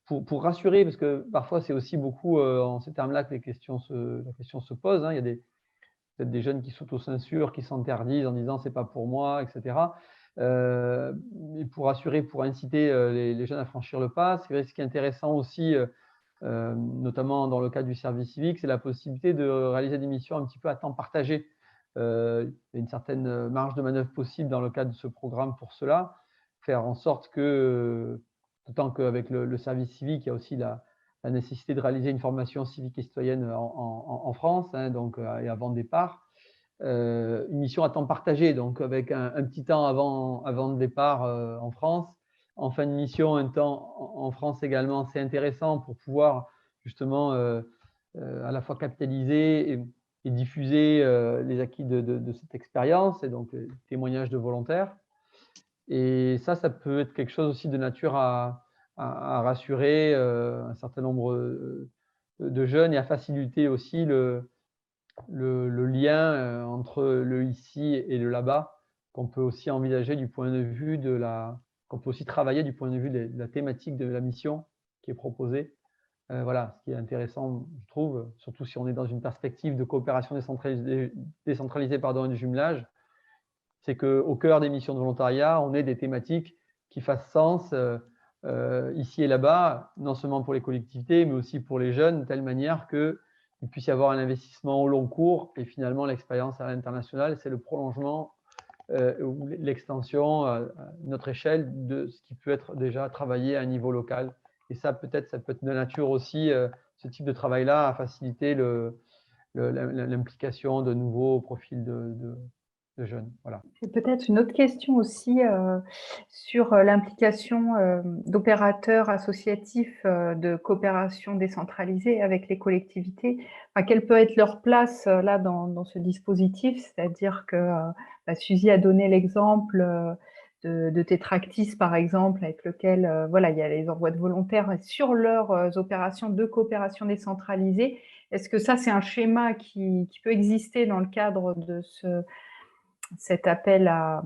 Pour rassurer, parce que parfois, c'est aussi beaucoup en ces termes-là que la question se pose. Hein. Il y a peut-être des jeunes qui s'autocensurent, qui s'interdisent en disant « c'est pas pour moi », etc. Et pour rassurer, pour inciter les jeunes à franchir le pas, c'est vrai, ce qui est intéressant aussi, notamment dans le cadre du service civique, c'est la possibilité de réaliser des missions un petit peu à temps partagé. Il y a une certaine marge de manœuvre possible dans le cadre de ce programme pour cela, faire en sorte que, d'autant qu'avec le service civique, il y a aussi la nécessité de réaliser une formation civique et citoyenne en France, hein, donc, et avant le départ. Une mission à temps partagé, donc avec un petit temps avant le départ en France. En fin de mission, un temps en France également, c'est intéressant pour pouvoir justement à la fois capitaliser et diffuser les acquis de cette expérience et donc les témoignages de volontaires. Et ça peut être quelque chose aussi de nature à rassurer un certain nombre de jeunes et à faciliter aussi le lien entre le ici et le là-bas, qu'on peut aussi envisager du point de vue qu'on peut aussi travailler du point de vue de la thématique de la mission qui est proposée. Voilà, ce qui est intéressant, je trouve, surtout si on est dans une perspective de coopération décentralisée et de jumelage, c'est qu'au cœur des missions de volontariat, on ait des thématiques qui fassent sens ici et là-bas, non seulement pour les collectivités, mais aussi pour les jeunes, de telle manière que il puisse y avoir un investissement au long cours et finalement l'expérience à l'international, c'est le prolongement ou l'extension à notre échelle de ce qui peut être déjà travaillé à un niveau local. Et ça, peut-être, ça peut être de nature aussi, ce type de travail-là, à faciliter l'implication de nouveaux profils de jeunes. Voilà. Et peut-être une autre question aussi sur l'implication d'opérateurs associatifs de coopération décentralisée avec les collectivités. Enfin, quelle peut être leur place là dans ce dispositif? C'est-à-dire que Suzy a donné l'exemple de Tétractis, par exemple, avec lequel voilà, il y a les envois de volontaires sur leurs opérations de coopération décentralisée. Est-ce que ça, c'est un schéma qui peut exister dans le cadre de cet appel à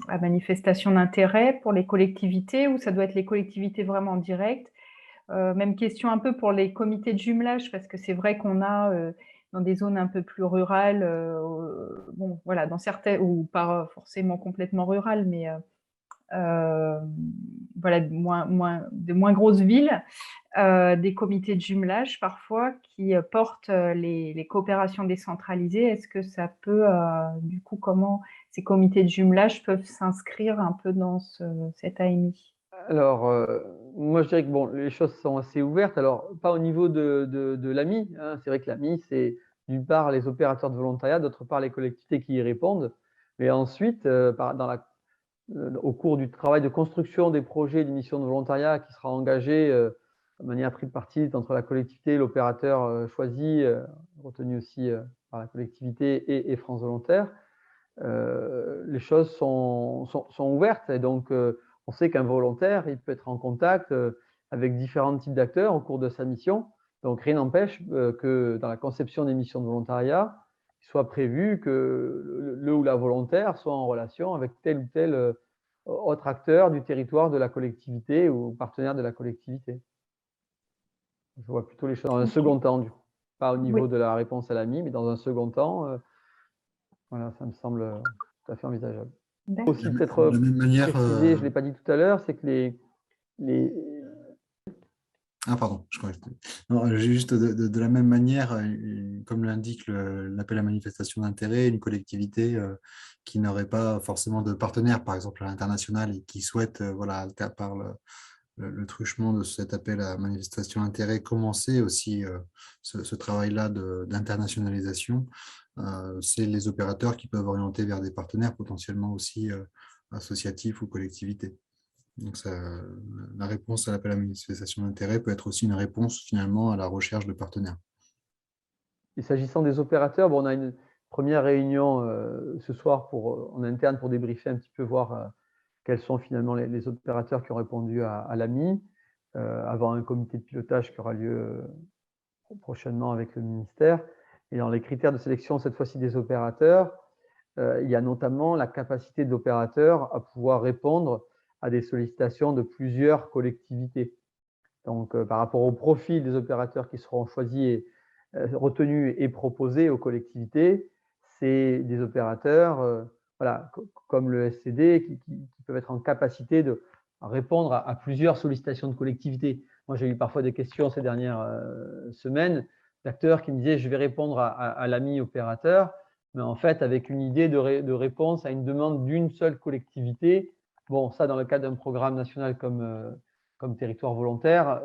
manifestation d'intérêt pour les collectivités, ou ça doit être les collectivités vraiment directes? Même question un peu pour les comités de jumelage, parce que c'est vrai qu'on a dans des zones un peu plus rurales, bon, voilà, dans certaines, ou pas forcément complètement rurales, mais voilà, de moins grosses villes, des comités de jumelage parfois qui portent les coopérations décentralisées. Est-ce que ça peut, du coup, comment ces comités de jumelage peuvent s'inscrire un peu dans cette AMI? Alors, moi, je dirais que bon, les choses sont assez ouvertes. Alors, pas au niveau de l'AMI. Hein. C'est vrai que l'AMI, c'est d'une part les opérateurs de volontariat, d'autre part les collectivités qui y répondent. Mais ensuite, au cours du travail de construction des projets d'émission de volontariat qui sera engagé de manière tripartite entre la collectivité et l'opérateur choisi, retenu aussi par la collectivité et France Volontaire, les choses sont ouvertes. Et donc, on sait qu'un volontaire, il peut être en contact avec différents types d'acteurs au cours de sa mission. Donc, rien n'empêche que dans la conception des missions de volontariat, il soit prévu que le ou la volontaire soit en relation avec tel ou tel autre acteur du territoire de la collectivité ou partenaire de la collectivité. Je vois plutôt les choses dans un second temps, du coup. Pas au niveau de la réponse à l'AMI, mais dans un second temps, voilà, ça me semble tout à fait envisageable. Aussi, peut-être de la même manière, préciser, je ne l'ai pas dit tout à l'heure, c'est que Ah, pardon, je crois que non, juste de la même manière, comme l'indique l'appel à manifestation d'intérêt, une collectivité qui n'aurait pas forcément de partenaire, par exemple à l'international, et qui souhaite, voilà, par le truchement de cet appel à manifestation d'intérêt, commencer aussi ce travail-là d'internationalisation, c'est les opérateurs qui peuvent orienter vers des partenaires potentiellement aussi associatifs ou collectivités. Donc la réponse à l'appel à manifestation d'intérêt peut être aussi une réponse finalement à la recherche de partenaires. Et s'agissant des opérateurs, bon, on a une première réunion ce soir en interne pour débriefer un petit peu, voir quels sont finalement les opérateurs qui ont répondu à l'AMI, avant un comité de pilotage qui aura lieu prochainement avec le ministère. Et dans les critères de sélection, cette fois-ci des opérateurs, il y a notamment la capacité de l'opérateur à pouvoir répondre à des sollicitations de plusieurs collectivités. Donc, par rapport au profil des opérateurs qui seront choisis, retenus et proposés aux collectivités, c'est des opérateurs voilà, comme le SCD qui peuvent être en capacité de répondre à plusieurs sollicitations de collectivités. Moi, j'ai eu parfois des questions ces dernières semaines d'acteurs qui me disaient « je vais répondre à l'AMI opérateur », mais en fait, avec une idée de réponse à une demande d'une seule collectivité. Bon, ça, dans le cadre d'un programme national comme territoire volontaire,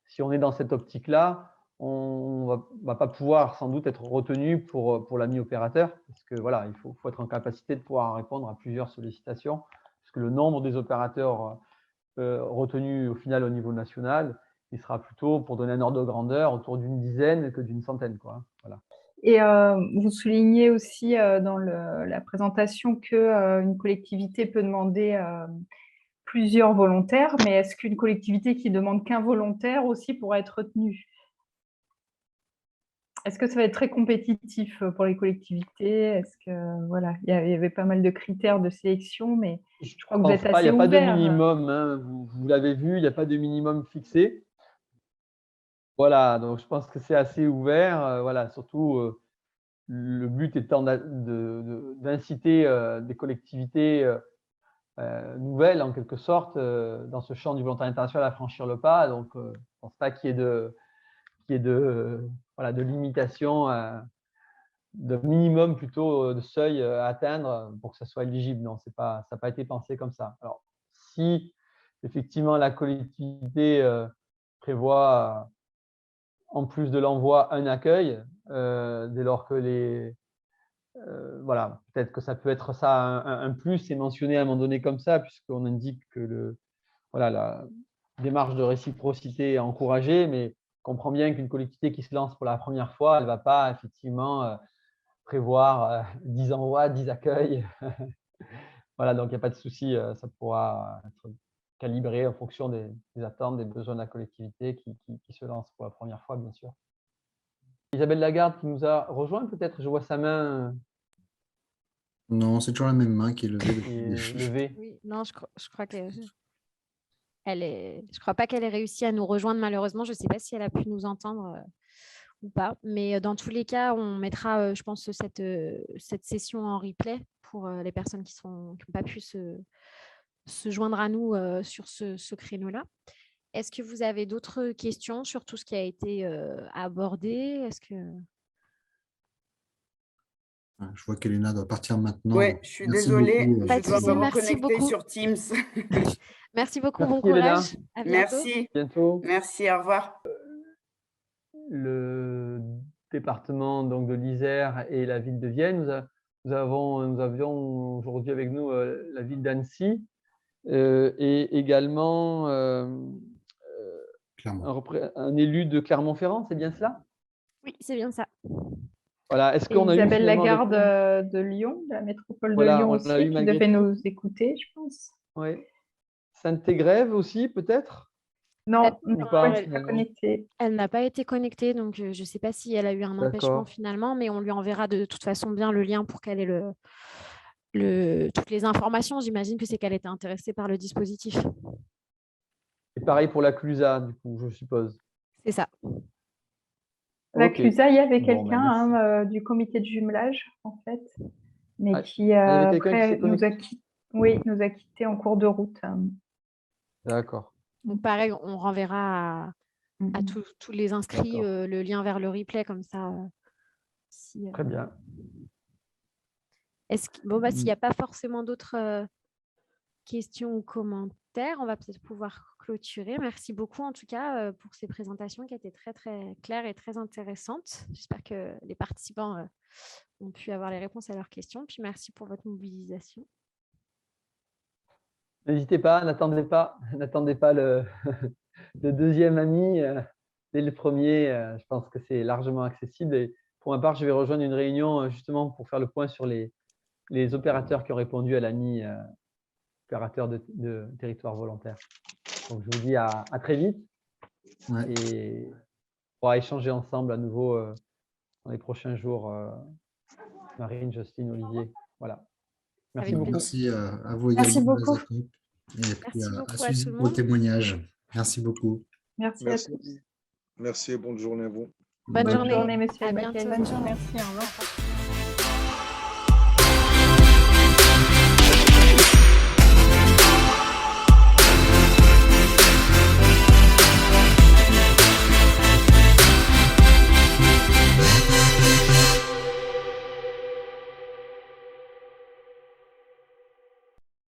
si on est dans cette optique-là, on ne va pas pouvoir sans doute être retenu pour l'AMI opérateur, parce que voilà, il faut être en capacité de pouvoir répondre à plusieurs sollicitations, parce que le nombre des opérateurs retenus au final au niveau national, il sera plutôt, pour donner un ordre de grandeur, autour d'une dizaine que d'une centaine, quoi. Voilà. Et vous soulignez aussi dans la présentation qu'une collectivité peut demander plusieurs volontaires, mais est-ce qu'une collectivité qui demande qu'un volontaire aussi pourrait être retenue? Est-ce que ça va être très compétitif pour les collectivités? Est-ce que voilà, il y avait pas mal de critères de sélection, mais je crois que vous êtes assez ouvert. Il n'y a pas de minimum, hein, vous l'avez vu, il n'y a pas de minimum fixé. Voilà, donc je pense que c'est assez ouvert. Voilà, surtout, le but étant d'inciter des collectivités nouvelles, en quelque sorte, dans ce champ du volontariat international à franchir le pas. Donc, je ne pense pas qu'il y ait de voilà, de limitation, de minimum plutôt de seuil à atteindre pour que ça soit éligible. Non, ça n'a pas été pensé comme ça. Alors, si effectivement la collectivité prévoit en plus de l'envoi un accueil, dès lors que voilà, peut-être que ça peut être ça un plus et mentionné à un moment donné comme ça, puisqu'on indique que voilà, la démarche de réciprocité est encouragée, mais on comprend bien qu'une collectivité qui se lance pour la première fois, elle ne va pas effectivement prévoir 10 envois, 10 accueils. Voilà, donc il n'y a pas de souci, ça pourra être calibré en fonction des attentes, des besoins de la collectivité qui se lance pour la première fois, bien sûr. Isabelle Lagarde qui nous a rejoint, peut-être, je vois sa main Non, c'est toujours la même main qui est levée. levée. Oui, non, je crois que je crois pas qu'elle ait réussi à nous rejoindre malheureusement. Je ne sais pas si elle a pu nous entendre ou pas. Mais dans tous les cas, on mettra, je pense, cette session en replay pour les personnes qui n'ont pas pu se joindre à nous sur ce créneau-là. Est-ce que vous avez d'autres questions sur tout ce qui a été abordé? Est-ce que... Je vois qu'Elena doit partir maintenant. Oui, je suis désolée, beaucoup, je dois me merci reconnecter beaucoup. sur Teams. Merci beaucoup, Merci, bon courage. Elena. À bientôt. Merci. Bientôt. Merci, au revoir. Le département donc, de l'Isère et la ville de Vienne, nous avions aujourd'hui avec nous la ville d'Annecy et également un élu de Clermont-Ferrand, c'est bien cela? Oui, c'est bien ça. Voilà. Est-ce qu'on a Isabelle eu Lagarde de Lyon, de la métropole de Lyon aussi, qui devait nous écouter, je pense. Oui. Sainte-Égrève aussi, peut-être? Non, elle n'est pas connectée. Elle n'a pas été connectée, donc je ne sais pas si elle a eu un empêchement finalement, mais on lui enverra de toute façon bien le lien pour qu'elle ait toutes les informations. J'imagine que c'est qu'elle était intéressée par le dispositif. Et pareil pour la CLUSA, du coup, je suppose. C'est ça. La CLUSA, il y avait quelqu'un du comité de jumelage, en fait, mais qui après nous a quittés en cours de route. D'accord. Donc pareil, on renverra à tous les inscrits le lien vers le replay, comme ça. Très bien. S'il n'y a pas forcément d'autres questions ou commentaires, on va peut-être pouvoir clôturer. Merci beaucoup en tout cas pour ces présentations qui étaient très très claires et très intéressantes. J'espère que les participants ont pu avoir les réponses à leurs questions. Puis merci pour votre mobilisation. N'hésitez pas, n'attendez pas le deuxième ami dès le premier. Je pense que c'est largement accessible. Et pour ma part, je vais rejoindre une réunion justement pour faire le point sur les opérateurs qui ont répondu à l'ANI, opérateurs de territoire volontaire. Donc, je vous dis à très vite et on pourra échanger ensemble à nouveau dans les prochains jours. Marine, Jocelyne, Olivier. Voilà. Merci beaucoup. Merci à vous également. Merci beaucoup. Et puis à Suzy pour le témoignage. Merci beaucoup. Merci à tous. Merci et bonne journée à vous. Bonne journée, monsieur. À bientôt. Bonne journée. Merci, au revoir.